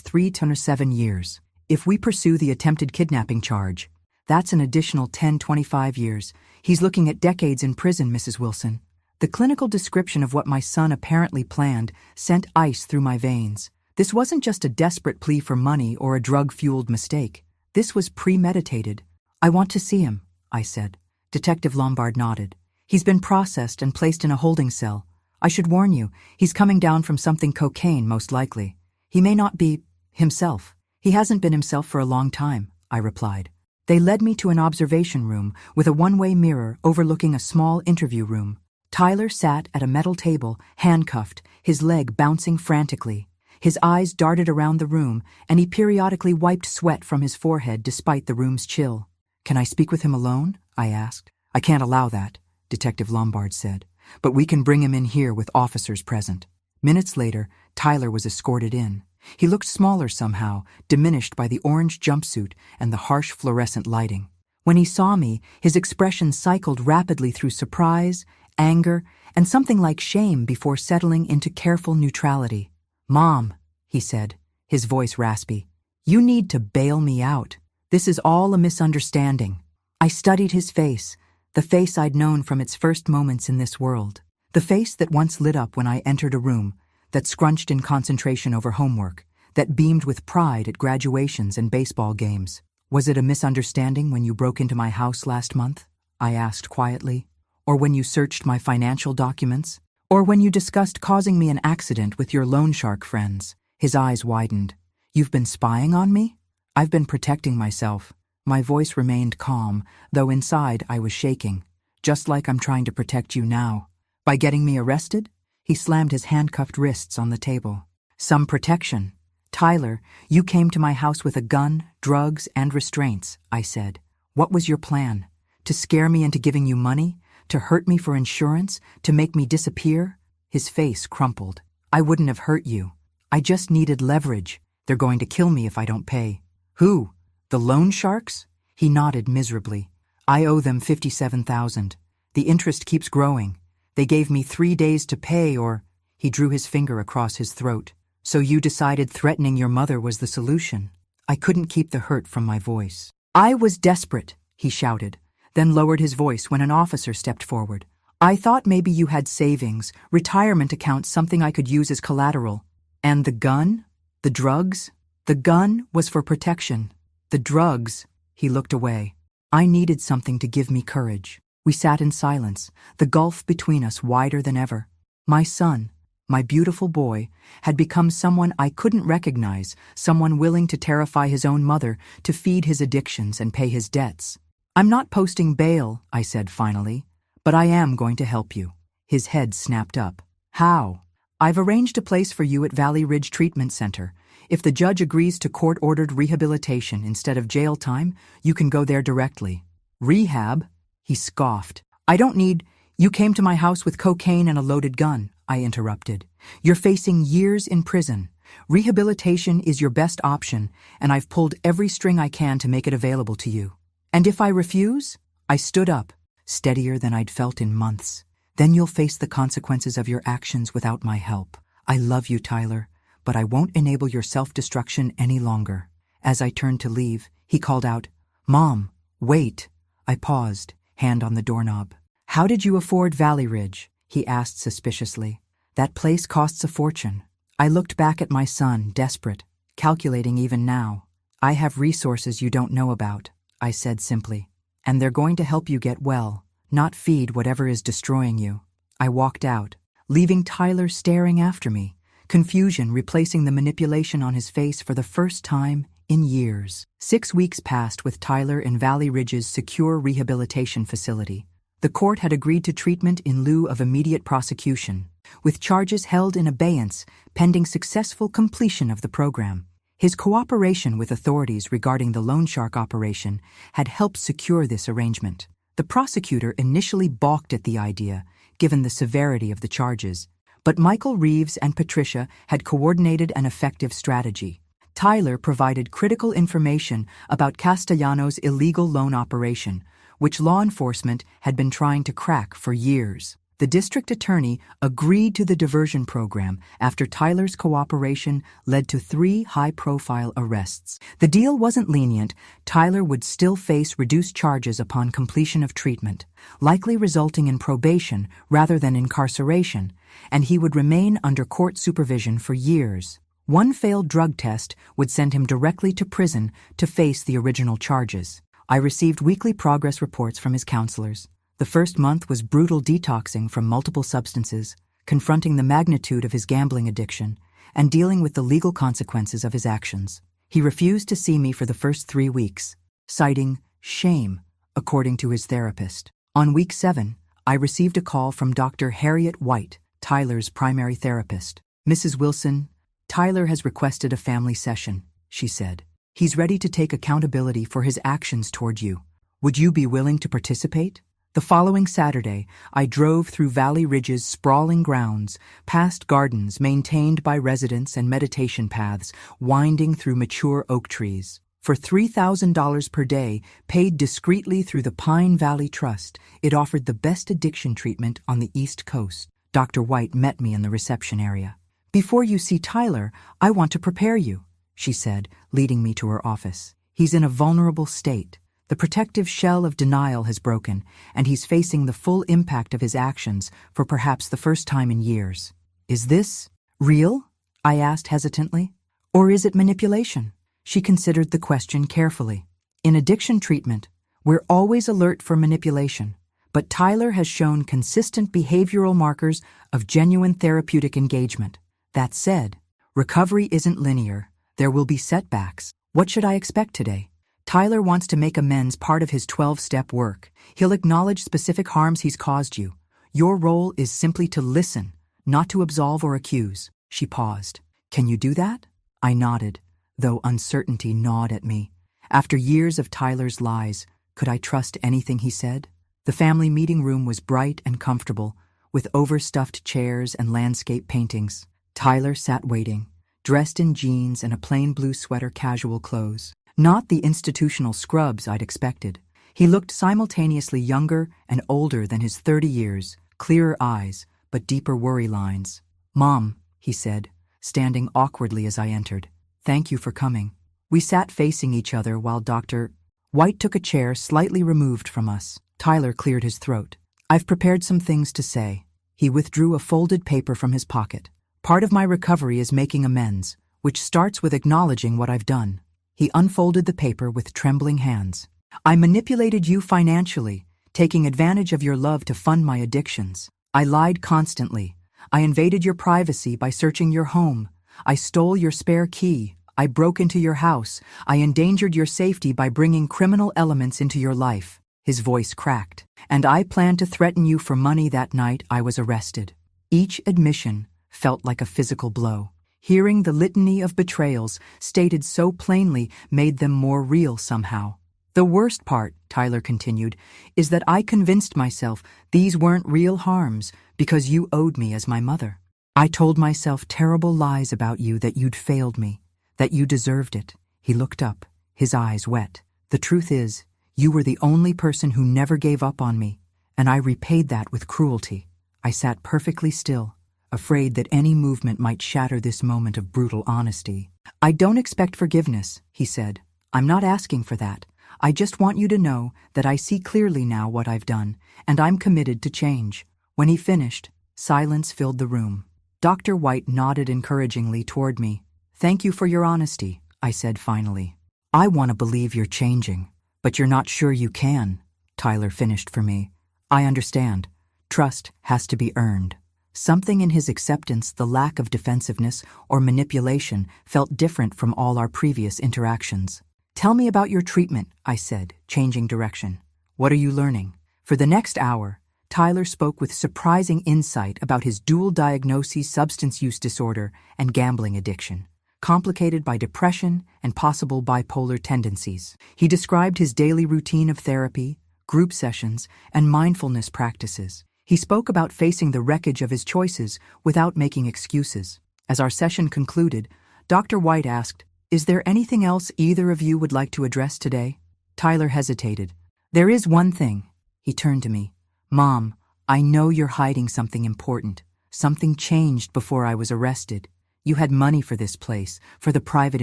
3 to 7 years. If we pursue the attempted kidnapping charge, that's an additional 10-25 years. He's looking at decades in prison, Mrs. Wilson." The clinical description of what my son apparently planned sent ice through my veins. This wasn't just a desperate plea for money or a drug-fueled mistake. This was premeditated. "I want to see him," I said. Detective Lombard nodded. "He's been processed and placed in a holding cell. I should warn you, he's coming down from something cocaine, most likely. He may not be himself." "He hasn't been himself for a long time," I replied. They led me to an observation room with a one-way mirror overlooking a small interview room. Tyler sat at a metal table, handcuffed, his leg bouncing frantically. His eyes darted around the room, and he periodically wiped sweat from his forehead despite the room's chill. "Can I speak with him alone?" I asked. "I can't allow that," Detective Lombard said. "But we can bring him in here with officers present." Minutes later, Tyler was escorted in. He looked smaller somehow, diminished by the orange jumpsuit and the harsh fluorescent lighting. When he saw me, his expression cycled rapidly through surprise, anger, and something like shame before settling into careful neutrality. "Mom," he said, his voice raspy, "you need to bail me out. This is all a misunderstanding." I studied his face, the face I'd known from its first moments in this world. The face that once lit up when I entered a room, that scrunched in concentration over homework, that beamed with pride at graduations and baseball games. "Was it a misunderstanding when you broke into my house last month?" I asked quietly. "Or when you searched my financial documents? Or when you discussed causing me an accident with your loan shark friends?" His eyes widened. "You've been spying on me?" "I've been protecting myself." My voice remained calm, though inside I was shaking. "Just like I'm trying to protect you now. By getting me arrested?" He slammed his handcuffed wrists on the table. "Some protection. Tyler, you came to my house with a gun, drugs, and restraints," I said. "What was your plan? To scare me into giving you money? To hurt me for insurance? To make me disappear?" His face crumpled. "I wouldn't have hurt you. I just needed leverage. They're going to kill me if I don't pay." "Who? The loan sharks?" He nodded miserably. "I owe them $57,000. The interest keeps growing. They gave me 3 days to pay or—" He drew his finger across his throat. "So you decided threatening your mother was the solution." I couldn't keep the hurt from my voice. "I was desperate," he shouted, then lowered his voice when an officer stepped forward. "I thought maybe you had savings, retirement accounts, something I could use as collateral. And the gun? The drugs?" "The gun was for protection. The drugs—" He looked away. I needed something to give me courage. We sat in silence, the gulf between us wider than ever. My son, my beautiful boy, had become someone I couldn't recognize, someone willing to terrify his own mother, to feed his addictions and pay his debts. I'm not posting bail, I said finally, but I am going to help you. His head snapped up. How? I've arranged a place for you at Valley Ridge Treatment Center. If the judge agrees to court-ordered rehabilitation instead of jail time, you can go there directly. Rehab? He scoffed. I don't need— You came to my house with cocaine and a loaded gun, I interrupted. You're facing years in prison. Rehabilitation is your best option, and I've pulled every string I can to make it available to you. And if I refuse? I stood up, steadier than I'd felt in months. Then you'll face the consequences of your actions without my help. I love you, Tyler, but I won't enable your self-destruction any longer. As I turned to leave, he called out, Mom, wait. I paused, hand on the doorknob. How did you afford Valley Ridge? He asked suspiciously. That place costs a fortune. I looked back at my son, desperate, calculating even now. I have resources you don't know about, I said simply, and they're going to help you get well, not feed whatever is destroying you. I walked out, leaving Tyler staring after me, confusion replacing the manipulation on his face for the first time in years. 6 weeks passed with Tyler in Valley Ridge's secure rehabilitation facility. The court had agreed to treatment in lieu of immediate prosecution, with charges held in abeyance pending successful completion of the program. His cooperation with authorities regarding the loan shark operation had helped secure this arrangement. The prosecutor initially balked at the idea, given the severity of the charges, but Michael Reeves and Patricia had coordinated an effective strategy. Tyler provided critical information about Castellanos' illegal loan operation, which law enforcement had been trying to crack for years. The district attorney agreed to the diversion program after Tyler's cooperation led to 3 high-profile arrests. The deal wasn't lenient. Tyler would still face reduced charges upon completion of treatment, likely resulting in probation rather than incarceration, and he would remain under court supervision for years. One failed drug test would send him directly to prison to face the original charges. I received weekly progress reports from his counselors. The first month was brutal detoxing from multiple substances, confronting the magnitude of his gambling addiction, and dealing with the legal consequences of his actions. He refused to see me for the first 3 weeks, citing shame, according to his therapist. On week 7, I received a call from Dr. Harriet White, Tyler's primary therapist. Mrs. Wilson, Tyler has requested a family session, she said. He's ready to take accountability for his actions toward you. Would you be willing to participate? The following Saturday, I drove through Valley Ridge's sprawling grounds, past gardens maintained by residents and meditation paths winding through mature oak trees. For $3,000 per day, paid discreetly through the Pine Valley Trust, it offered the best addiction treatment on the East Coast. Dr. White met me in the reception area. Before you see Tyler, I want to prepare you, she said, leading me to her office. He's in a vulnerable state. The protective shell of denial has broken, and he's facing the full impact of his actions for perhaps the first time in years. Is this real? I asked hesitantly. Or is it manipulation? She considered the question carefully. In addiction treatment, we're always alert for manipulation, but Tyler has shown consistent behavioral markers of genuine therapeutic engagement. That said, recovery isn't linear. There will be setbacks. What should I expect today? Tyler wants to make amends part of his 12-step work. He'll acknowledge specific harms he's caused you. Your role is simply to listen, not to absolve or accuse. She paused. Can you do that? I nodded, though uncertainty gnawed at me. After years of Tyler's lies, could I trust anything he said? The family meeting room was bright and comfortable, with overstuffed chairs and landscape paintings. Tyler sat waiting, dressed in jeans and a plain blue sweater, casual clothes. Not the institutional scrubs I'd expected. He looked simultaneously younger and older than his 30 years, clearer eyes, but deeper worry lines. Mom, he said, standing awkwardly as I entered. Thank you for coming. We sat facing each other while Dr. White took a chair slightly removed from us. Tyler cleared his throat. I've prepared some things to say. He withdrew a folded paper from his pocket. Part of my recovery is making amends, which starts with acknowledging what I've done. He unfolded the paper with trembling hands. I manipulated you financially, taking advantage of your love to fund my addictions. I lied constantly. I invaded your privacy by searching your home. I stole your spare key. I broke into your house. I endangered your safety by bringing criminal elements into your life. His voice cracked. "And I planned to threaten you for money that night I was arrested." Each admission felt like a physical blow. Hearing the litany of betrayals stated so plainly made them more real somehow. "The worst part," Tyler continued, "is that I convinced myself these weren't real harms because you owed me as my mother. I told myself terrible lies about you, that you'd failed me, that you deserved it." He looked up, his eyes wet. "The truth is, you were the only person who never gave up on me, and I repaid that with cruelty." I sat perfectly still, afraid that any movement might shatter this moment of brutal honesty. "I don't expect forgiveness," he said. "I'm not asking for that. I just want you to know that I see clearly now what I've done, and I'm committed to change." When he finished, silence filled the room. Dr. White nodded encouragingly toward me. "Thank you for your honesty," I said finally. "I want to believe you're changing, but you're not sure you can," Tyler finished for me. "I understand. Trust has to be earned." Something in his acceptance, the lack of defensiveness or manipulation, felt different from all our previous interactions. "Tell me about your treatment," I said, changing direction. "What are you learning?" For the next hour, Tyler spoke with surprising insight about his dual diagnoses, substance use disorder and gambling addiction, complicated by depression and possible bipolar tendencies. He described his daily routine of therapy, group sessions, and mindfulness practices. He spoke about facing the wreckage of his choices without making excuses. As our session concluded, Dr. White asked, "Is there anything else either of you would like to address today?" Tyler hesitated. "There is one thing." He turned to me. "Mom, I know you're hiding something important. Something changed before I was arrested. You had money for this place, for the private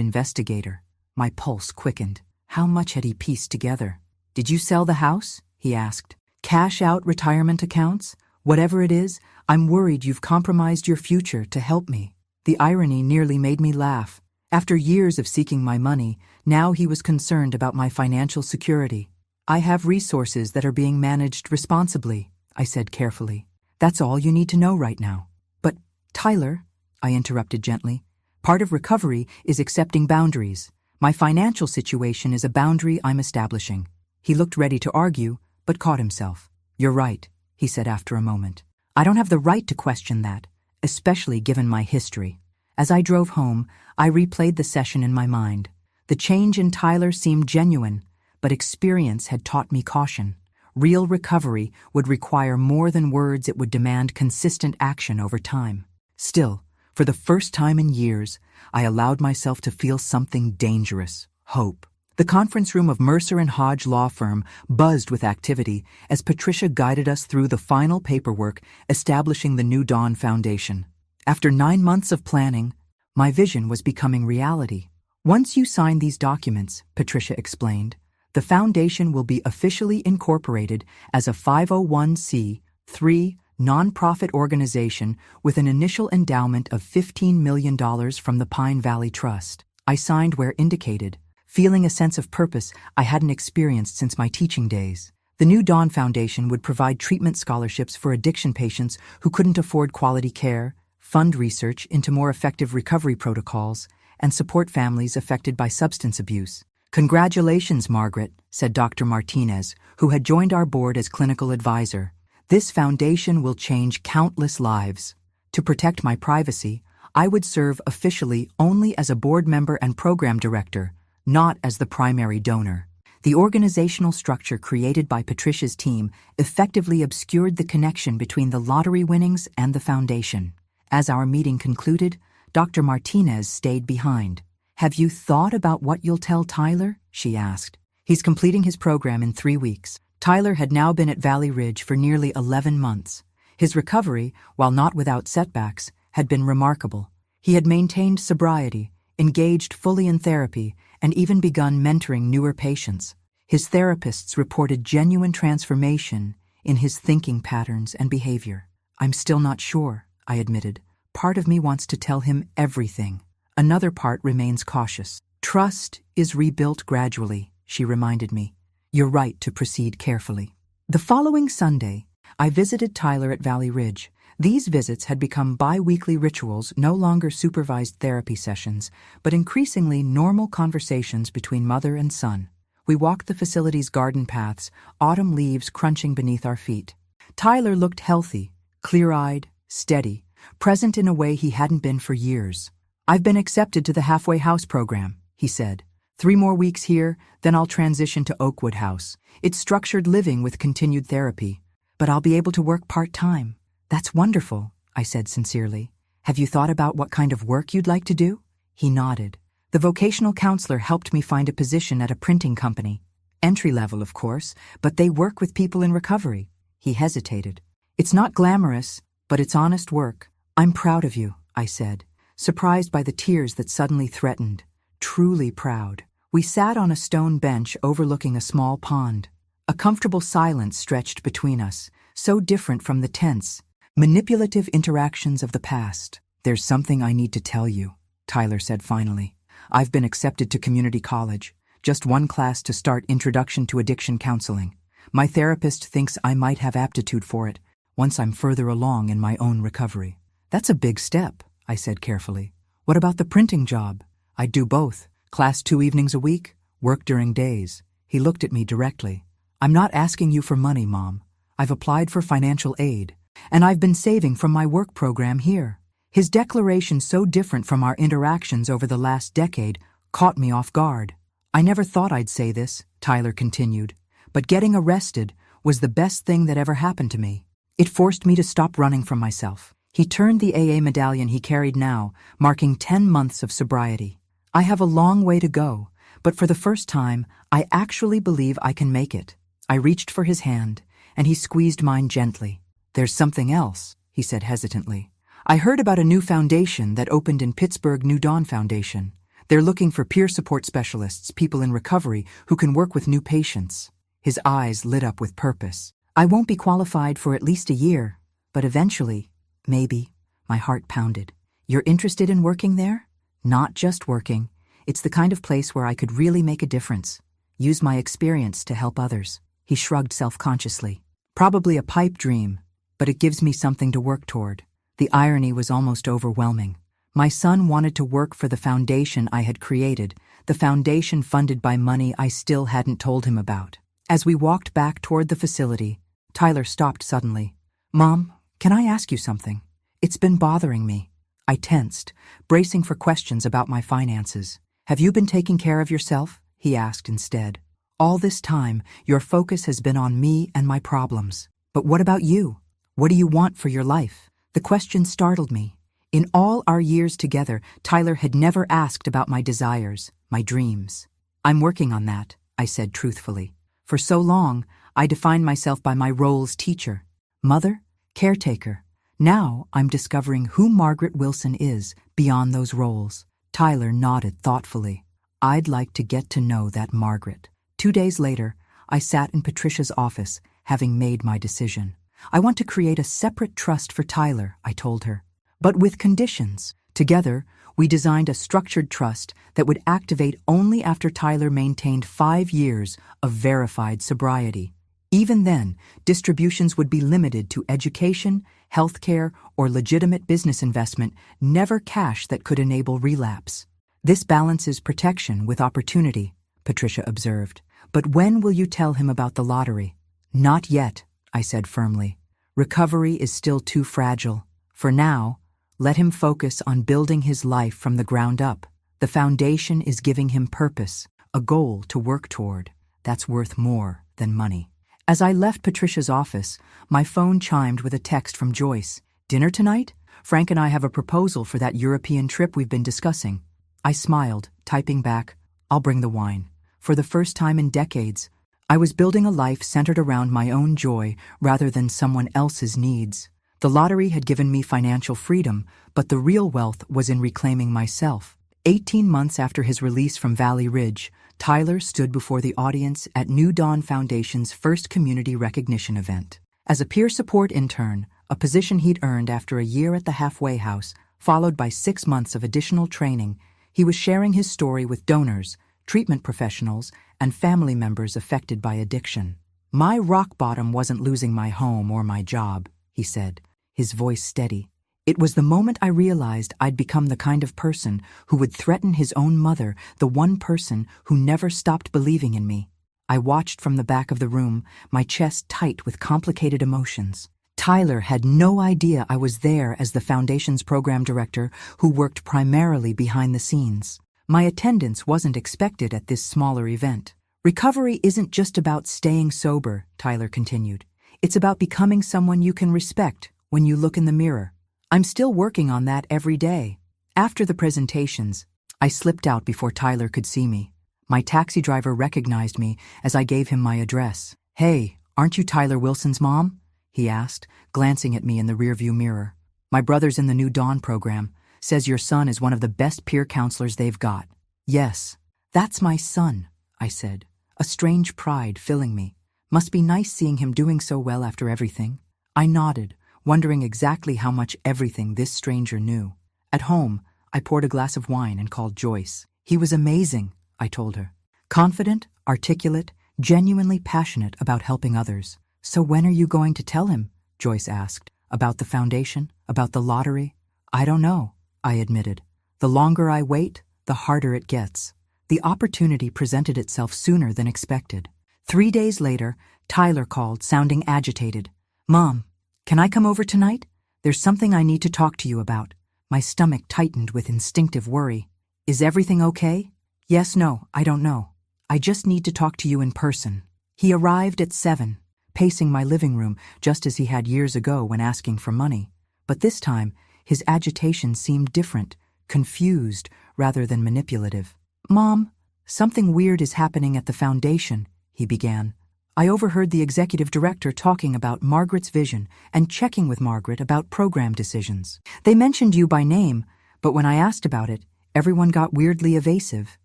investigator." My pulse quickened. How much had he pieced together? "Did you sell the house?" he asked. "Cash out retirement accounts? Whatever it is, I'm worried you've compromised your future to help me." The irony nearly made me laugh. After years of seeking my money, now he was concerned about my financial security. "I have resources that are being managed responsibly," I said carefully. "That's all you need to know right now." "But, Tyler," I interrupted gently, "part of recovery is accepting boundaries. My financial situation is a boundary I'm establishing." He looked ready to argue, but caught himself. "You're right," he said after a moment. "I don't have the right to question that, especially given my history." As I drove home, I replayed the session in my mind. The change in Tyler seemed genuine, but experience had taught me caution. Real recovery would require more than words. It would demand consistent action over time. Still, for the first time in years, I allowed myself to feel something dangerous: hope. The conference room of Mercer and Hodge law firm buzzed with activity as Patricia guided us through the final paperwork establishing the New Dawn Foundation. After 9 months of planning, my vision was becoming reality. "Once you sign these documents," Patricia explained, "the foundation will be officially incorporated as a 501c3 nonprofit organization with an initial endowment of $15 million from the Pine Valley Trust." I signed where indicated, feeling a sense of purpose I hadn't experienced since my teaching days. The New Dawn Foundation would provide treatment scholarships for addiction patients who couldn't afford quality care, fund research into more effective recovery protocols, and support families affected by substance abuse. "Congratulations, Margaret," said Dr. Martinez, who had joined our board as clinical advisor. "This foundation will change countless lives." To protect my privacy, I would serve officially only as a board member and program director, not as the primary donor. The organizational structure created by Patricia's team effectively obscured the connection between the lottery winnings and the foundation. As our meeting concluded, Dr. Martinez stayed behind. "Have you thought about what you'll tell Tyler?" she asked. "He's completing his program in 3 weeks." Tyler had now been at Valley Ridge for nearly 11 months. His recovery, while not without setbacks, had been remarkable. He had maintained sobriety, engaged fully in therapy, and even begun mentoring newer patients. His therapists reported genuine transformation in his thinking patterns and behavior. "I'm still not sure," I admitted. "Part of me wants to tell him everything. Another part remains cautious." "Trust is rebuilt gradually," she reminded me. "You're right to proceed carefully." The following Sunday, I visited Tyler at Valley Ridge. These visits had become bi-weekly rituals, no longer supervised therapy sessions, but increasingly normal conversations between mother and son. We walked the facility's garden paths, autumn leaves crunching beneath our feet. Tyler looked healthy, clear-eyed, steady, present in a way he hadn't been for years. "I've been accepted to the halfway house program," he said. "3 more weeks here, then I'll transition to Oakwood House. It's structured living with continued therapy. But I'll be able to work part-time." "That's wonderful," I said sincerely. "Have you thought about what kind of work you'd like to do?" He nodded. "The vocational counselor helped me find a position at a printing company. Entry-level, of course, but they work with people in recovery." He hesitated. "It's not glamorous, but it's honest work." "I'm proud of you," I said, surprised by the tears that suddenly threatened. Truly proud. We sat on a stone bench overlooking a small pond. A comfortable silence stretched between us, so different from the tense, manipulative interactions of the past. "There's something I need to tell you," Tyler said finally. "I've been accepted to community college. Just one class to start Introduction to Addiction Counseling. My therapist thinks I might have aptitude for it once I'm further along in my own recovery." "That's a big step," I said carefully. "What about the printing job?" "I'd do both. Class 2 evenings a week, work during days." He looked at me directly. "I'm not asking you for money, Mom. I've applied for financial aid, and I've been saving from my work program here." His declaration, so different from our interactions over the last decade, caught me off guard. "I never thought I'd say this," Tyler continued, "but getting arrested was the best thing that ever happened to me. It forced me to stop running from myself." He turned the AA medallion he carried now, marking 10 months of sobriety. "I have a long way to go, but for the first time, I actually believe I can make it." I reached for his hand, and he squeezed mine gently. "There's something else," he said hesitantly. "I heard about a new foundation that opened in Pittsburgh, New Dawn Foundation. They're looking for peer support specialists, people in recovery who can work with new patients." His eyes lit up with purpose. "I won't be qualified for at least a year, but eventually, maybe." My heart pounded. "You're interested in working there?" "Not just working. It's the kind of place where I could really make a difference. Use my experience to help others." He shrugged self-consciously. "Probably a pipe dream, but it gives me something to work toward." The irony was almost overwhelming. My son wanted to work for the foundation I had created, the foundation funded by money I still hadn't told him about. As we walked back toward the facility, Tyler stopped suddenly. "Mom, can I ask you something? It's been bothering me." I tensed, bracing for questions about my finances. "Have you been taking care of yourself?" he asked instead. "All this time, your focus has been on me and my problems. But what about you? What do you want for your life?" The question startled me. In all our years together, Tyler had never asked about my desires, my dreams. "I'm working on that," I said truthfully. For so long, I defined myself by my roles: teacher, mother, caretaker. Now I'm discovering who Margaret Wilson is beyond those roles. Tyler nodded thoughtfully. "I'd like to get to know that Margaret." 2 days later, I sat in Patricia's office, having made my decision. "I want to create a separate trust for Tyler," I told her, "but with conditions." Together, we designed a structured trust that would activate only after Tyler maintained 5 years of verified sobriety. Even then, distributions would be limited to education, healthcare, or legitimate business investment, never cash that could enable relapse. "This balances protection with opportunity," Patricia observed. "But when will you tell him about the lottery?" "Not yet," I said firmly. "Recovery is still too fragile. For now, let him focus on building his life from the ground up. The foundation is giving him purpose, a goal to work toward. That's worth more than money." As I left Patricia's office, my phone chimed with a text from Joyce. "Dinner tonight? Frank and I have a proposal for that European trip we've been discussing." I smiled, typing back, "I'll bring the wine." For the first time in decades, I was building a life centered around my own joy rather than someone else's needs. The lottery had given me financial freedom, but the real wealth was in reclaiming myself. 18 months after his release from Valley Ridge, Tyler stood before the audience at New Dawn Foundation's first community recognition event. As a peer support intern, a position he'd earned after a year at the halfway house, followed by 6 months of additional training, he was sharing his story with donors, treatment professionals, and family members affected by addiction. "My rock bottom wasn't losing my home or my job," he said, his voice steady. "It was the moment I realized I'd become the kind of person who would threaten his own mother, the one person who never stopped believing in me. I watched from the back of the room, my chest tight with complicated emotions. Tyler had no idea I was there as the Foundation's program director who worked primarily behind the scenes. My attendance wasn't expected at this smaller event. Recovery isn't just about staying sober, Tyler continued. It's about becoming someone you can respect when you look in the mirror. I'm still working on that every day. After the presentations, I slipped out before Tyler could see me. My taxi driver recognized me as I gave him my address. "Hey, aren't you Tyler Wilson's mom?" he asked, glancing at me in the rearview mirror. "My brother's in the new Dawn program. Says your son is one of the best peer counselors they've got." "Yes, that's my son," I said, a strange pride filling me. Must be nice seeing him doing so well after everything. I nodded, wondering exactly how much everything this stranger knew. At home, I poured a glass of wine and called Joyce. He was amazing, I told her. Confident, articulate, genuinely passionate about helping others. "So when are you going to tell him?" Joyce asked. "About the foundation? About the lottery?" "I don't know," I admitted. "The longer I wait, the harder it gets." The opportunity presented itself sooner than expected. 3 days later, Tyler called, sounding agitated. "Mom, can I come over tonight? There's something I need to talk to you about." My stomach tightened with instinctive worry. "Is everything okay?" "Yes, no, I don't know. I just need to talk to you in person." He arrived at 7, pacing my living room just as he had years ago when asking for money. But this time, his agitation seemed different, confused rather than manipulative. "Mom, something weird is happening at the foundation," he began. "I overheard the executive director talking about Margaret's vision and checking with Margaret about program decisions. They mentioned you by name, but when I asked about it, everyone got weirdly evasive."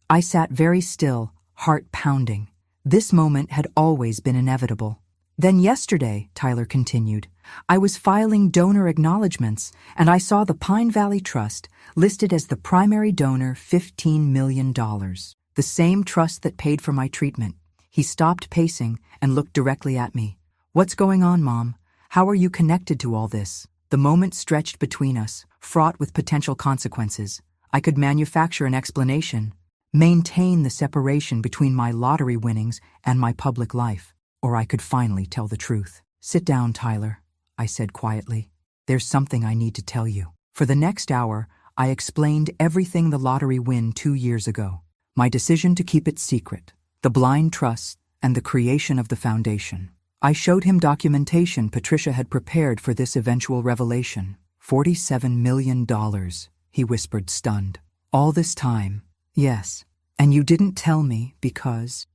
I sat very still, heart pounding. This moment had always been inevitable. "Then yesterday," Tyler continued, "I was filing donor acknowledgments, and I saw the Pine Valley Trust listed as the primary donor, $15 million. The same trust that paid for my treatment." He stopped pacing and looked directly at me. "What's going on, Mom? How are you connected to all this?" The moment stretched between us, fraught with potential consequences. I could manufacture an explanation, maintain the separation between my lottery winnings and my public life, or I could finally tell the truth. "Sit down, Tyler," I said quietly. "There's something I need to tell you." For the next hour, I explained everything the lottery win 2 years ago. My decision to keep it secret, the blind trust, and the creation of the foundation. I showed him documentation Patricia had prepared for this eventual revelation. $47 million, he whispered, stunned. "All this time?" "Yes. And you didn't tell me because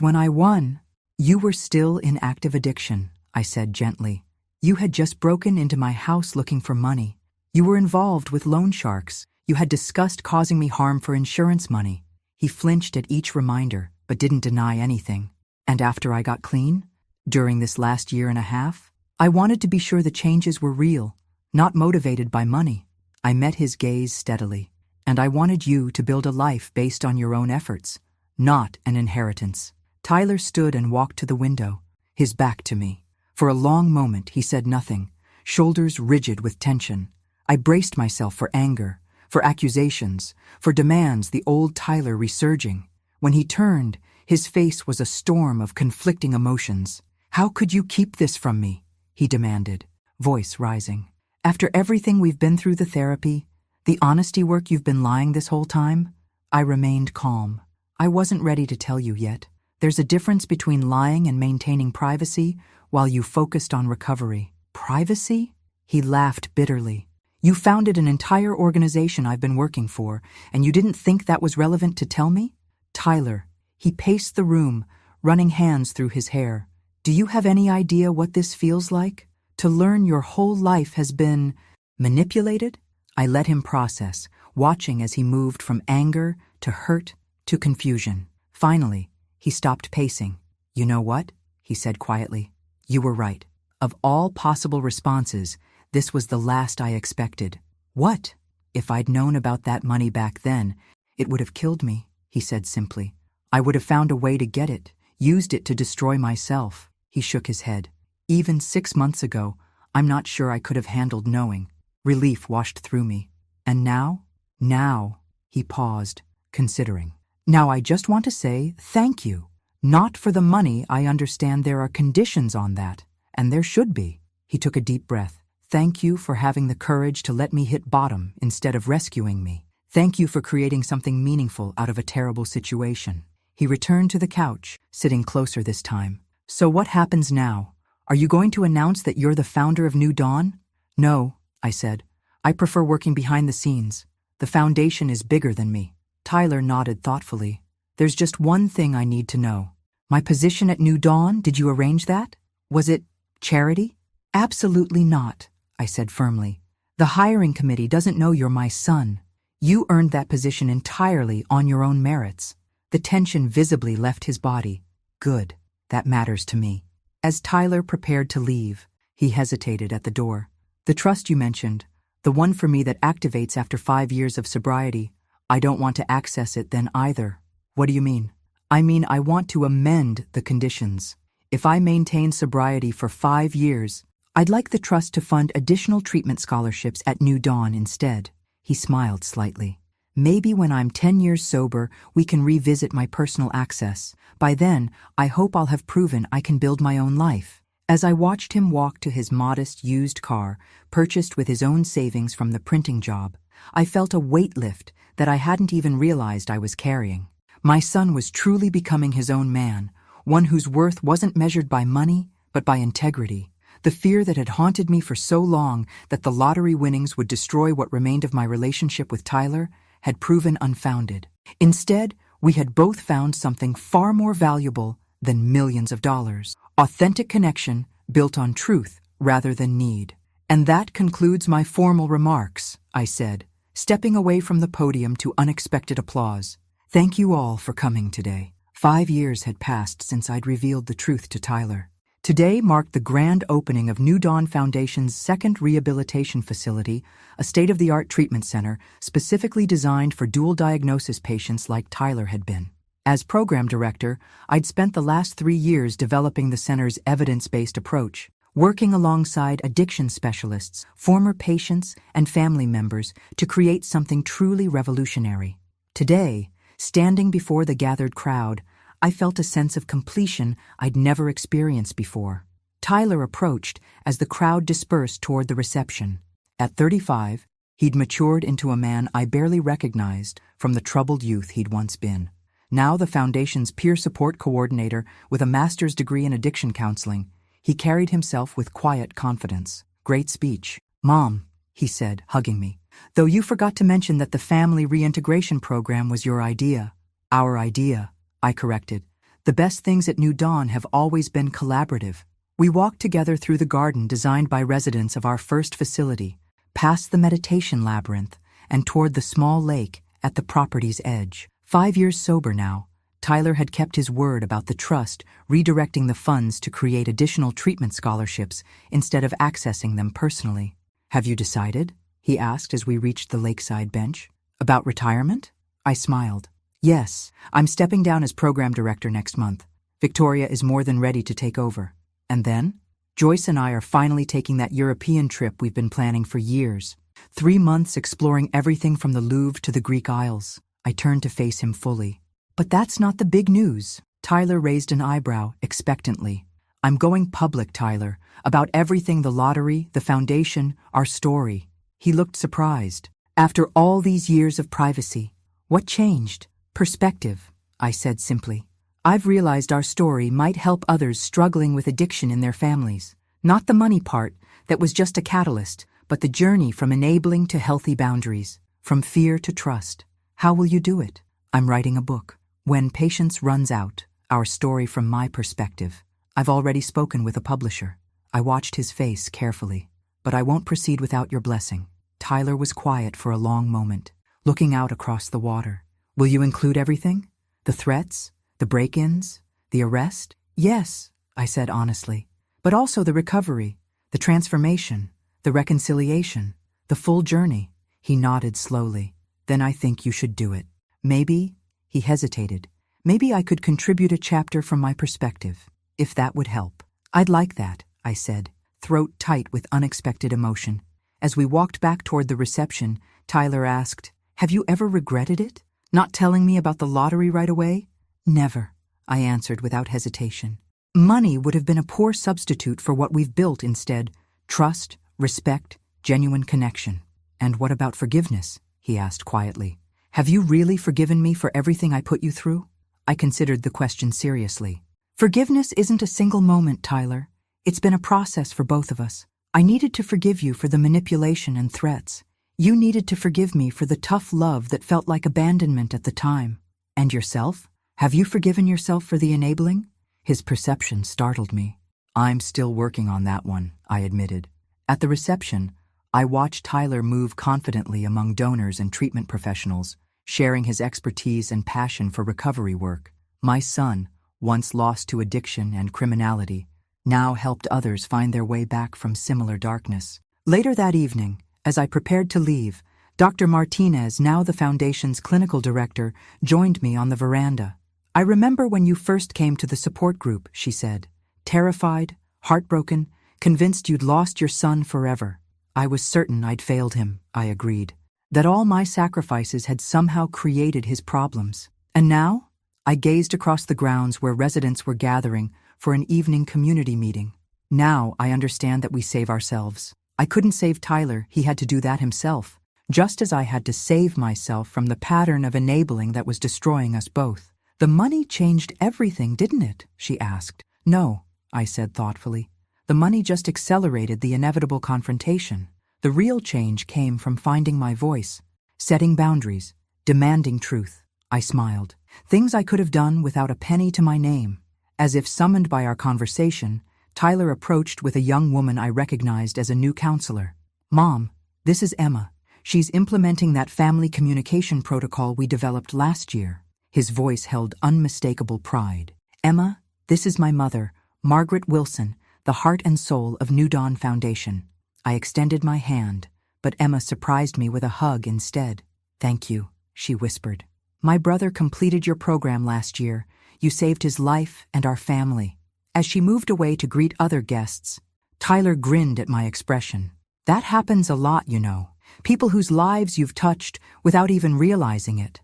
when I won, you were still in active addiction," I said gently. "You had just broken into my house looking for money. You were involved with loan sharks. You had discussed causing me harm for insurance money." He flinched at each reminder, but didn't deny anything. "And after I got clean? During this last year and a half? I wanted to be sure the changes were real, not motivated by money." I met his gaze steadily. "And I wanted you to build a life based on your own efforts, not an inheritance." Tyler stood and walked to the window, his back to me. For a long moment he said nothing, shoulders rigid with tension. I braced myself for anger, for accusations, for demands, the old Tyler resurging. When he turned, his face was a storm of conflicting emotions. "How could you keep this from me?" he demanded, voice rising. "After everything we've been through, the therapy, the honesty work you've been lying this whole time?" I remained calm. "I wasn't ready to tell you yet. There's a difference between lying and maintaining privacy while you focused on recovery." "Privacy?" He laughed bitterly. "You founded an entire organization I've been working for, and you didn't think that was relevant to tell me?" "Tyler," he paced the room, running hands through his hair. "Do you have any idea what this feels like? To learn your whole life has been manipulated?" I let him process, watching as he moved from anger to hurt to confusion. Finally, he stopped pacing. "You know what?" he said quietly. "You were right. Of all possible responses, this was the last I expected." "What?" "If I'd known about that money back then, it would have killed me," he said simply. "I would have found a way to get it, used it to destroy myself." He shook his head. "Even 6 months ago, I'm not sure I could have handled knowing." Relief washed through me. "And now?" "Now," he paused, considering. "Now I just want to say thank you. Not for the money. I understand there are conditions on that, and there should be. He took a deep breath. Thank you for having the courage to let me hit bottom instead of rescuing me. Thank you for creating something meaningful out of a terrible situation. He returned to the couch, sitting closer this time. So what happens now? Are you going to announce that you're the founder of New Dawn? No, I said. I prefer working behind the scenes. The foundation is bigger than me. Tyler nodded thoughtfully. There's just one thing I need to know. My position at New Dawn, did you arrange that? Was it charity? Absolutely not, I said firmly. The hiring committee doesn't know you're my son. You earned that position entirely on your own merits. The tension visibly left his body. Good, that matters to me. As Tyler prepared to leave, he hesitated at the door. The trust you mentioned, the one for me that activates after 5 years of sobriety, I don't want to access it then either. What do you mean? I mean, I want to amend the conditions. If I maintain sobriety for 5 years, I'd like the trust to fund additional treatment scholarships at New Dawn instead. He smiled slightly. Maybe when I'm 10 years sober, we can revisit my personal access. By then, I hope I'll have proven I can build my own life. As I watched him walk to his modest used car, purchased with his own savings from the printing job, I felt a weight lift that I hadn't even realized I was carrying. My son was truly becoming his own man, one whose worth wasn't measured by money, but by integrity. The fear that had haunted me for so long that the lottery winnings would destroy what remained of my relationship with Tyler had proven unfounded. Instead, we had both found something far more valuable than millions of dollars. Authentic connection built on truth rather than need. And that concludes my formal remarks, I said, stepping away from the podium to unexpected applause. Thank you all for coming today. 5 years had passed since I'd revealed the truth to Tyler. Today marked the grand opening of New Dawn Foundation's second rehabilitation facility, a state-of-the-art treatment center specifically designed for dual diagnosis patients like Tyler had been. As program director, I'd spent the last 3 years developing the center's evidence-based approach, working alongside addiction specialists, former patients, and family members to create something truly revolutionary. Today, standing before the gathered crowd, I felt a sense of completion I'd never experienced before. Tyler approached as the crowd dispersed toward the reception. At 35, he'd matured into a man I barely recognized from the troubled youth he'd once been. Now the Foundation's peer support coordinator with a master's degree in addiction counseling, he carried himself with quiet confidence. Great speech. Mom, he said, hugging me. Though you forgot to mention that the family reintegration program was your idea. Our idea, I corrected. The best things at New Dawn have always been collaborative. We walked together through the garden designed by residents of our first facility, past the meditation labyrinth, and toward the small lake at the property's edge. 5 years sober now, Tyler had kept his word about the trust, redirecting the funds to create additional treatment scholarships instead of accessing them personally. Have you decided? He asked as we reached the lakeside bench. About retirement? I smiled. Yes, I'm stepping down as program director next month. Victoria is more than ready to take over. And then? Joyce and I are finally taking that European trip we've been planning for years. 3 months exploring everything from the Louvre to the Greek Isles. I turned to face him fully. But that's not the big news. Tyler raised an eyebrow expectantly. I'm going public, Tyler, about everything: the lottery, the foundation, our story. He looked surprised. After all these years of privacy, what changed? Perspective, I said simply. I've realized our story might help others struggling with addiction in their families. Not the money part, that was just a catalyst, but the journey from enabling to healthy boundaries, from fear to trust. How will you do it? I'm writing a book. When Patience Runs Out, our story from my perspective. I've already spoken with a publisher. I watched his face carefully. But I won't proceed without your blessing. Tyler was quiet for a long moment, looking out across the water. Will you include everything? The threats? The break-ins? The arrest? Yes, I said honestly. But also the recovery, the transformation, the reconciliation, the full journey. He nodded slowly. Then I think you should do it. Maybe, he hesitated, maybe I could contribute a chapter from my perspective, if that would help. I'd like that, I said, throat tight with unexpected emotion. As we walked back toward the reception, Tyler asked, Have you ever regretted it? Not telling me about the lottery right away? Never, I answered without hesitation. Money would have been a poor substitute for what we've built instead: trust, respect, genuine connection. And what about forgiveness? He asked quietly. Have you really forgiven me for everything I put you through? I considered the question seriously. Forgiveness isn't a single moment, Tyler. It's been a process for both of us. I needed to forgive you for the manipulation and threats. You needed to forgive me for the tough love that felt like abandonment at the time. And yourself? Have you forgiven yourself for the enabling? His perception startled me. I'm still working on that one, I admitted. At the reception, I watched Tyler move confidently among donors and treatment professionals, sharing his expertise and passion for recovery work. My son, once lost to addiction and criminality, now helped others find their way back from similar darkness. Later that evening, as I prepared to leave, Dr. Martinez, now the Foundation's clinical director, joined me on the veranda. I remember when you first came to the support group, she said. Terrified, heartbroken, convinced you'd lost your son forever. I was certain I'd failed him, I agreed. That all my sacrifices had somehow created his problems. And now? I gazed across the grounds where residents were gathering for an evening community meeting. Now I understand that we save ourselves. I couldn't save Tyler, he had to do that himself, just as I had to save myself from the pattern of enabling that was destroying us both. The money changed everything, didn't it? She asked. No, I said thoughtfully. The money just accelerated the inevitable confrontation. The real change came from finding my voice, setting boundaries, demanding truth. I smiled. Things I could have done without a penny to my name. As if summoned by our conversation, Tyler approached with a young woman I recognized as a new counselor. Mom, this is Emma. She's implementing that family communication protocol we developed last year. His voice held unmistakable pride. Emma, this is my mother, Margaret Wilson, the heart and soul of New Dawn Foundation. I extended my hand, but Emma surprised me with a hug instead. Thank you, she whispered. My brother completed your program last year. You saved his life and our family. As she moved away to greet other guests, Tyler grinned at my expression. That happens a lot, you know. People whose lives you've touched without even realizing it.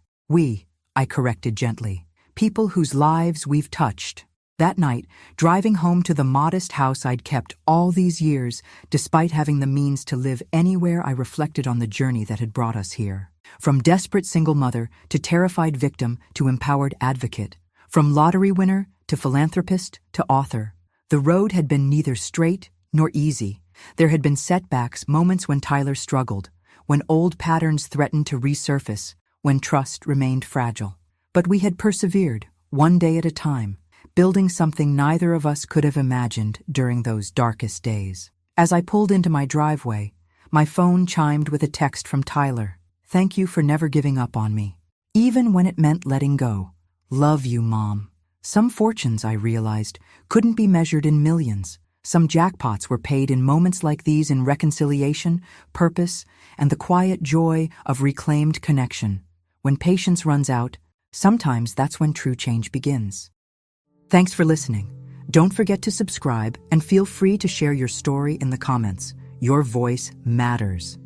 I corrected gently. People whose lives we've touched. That night, driving home to the modest house I'd kept all these years, despite having the means to live anywhere, I reflected on the journey that had brought us here. From desperate single mother to terrified victim to empowered advocate. From lottery winner to philanthropist to author. The road had been neither straight nor easy. There had been setbacks, moments when Tyler struggled, when old patterns threatened to resurface, when trust remained fragile. But we had persevered, one day at a time, building something neither of us could have imagined during those darkest days. As I pulled into my driveway, my phone chimed with a text from Tyler. Thank you for never giving up on me, even when it meant letting go. Love you, Mom. Some fortunes, I realized, couldn't be measured in millions. Some jackpots were paid in moments like these, in reconciliation, purpose, and the quiet joy of reclaimed connection. When patience runs out, sometimes that's when true change begins. Thanks for listening. Don't forget to subscribe and feel free to share your story in the comments. Your voice matters.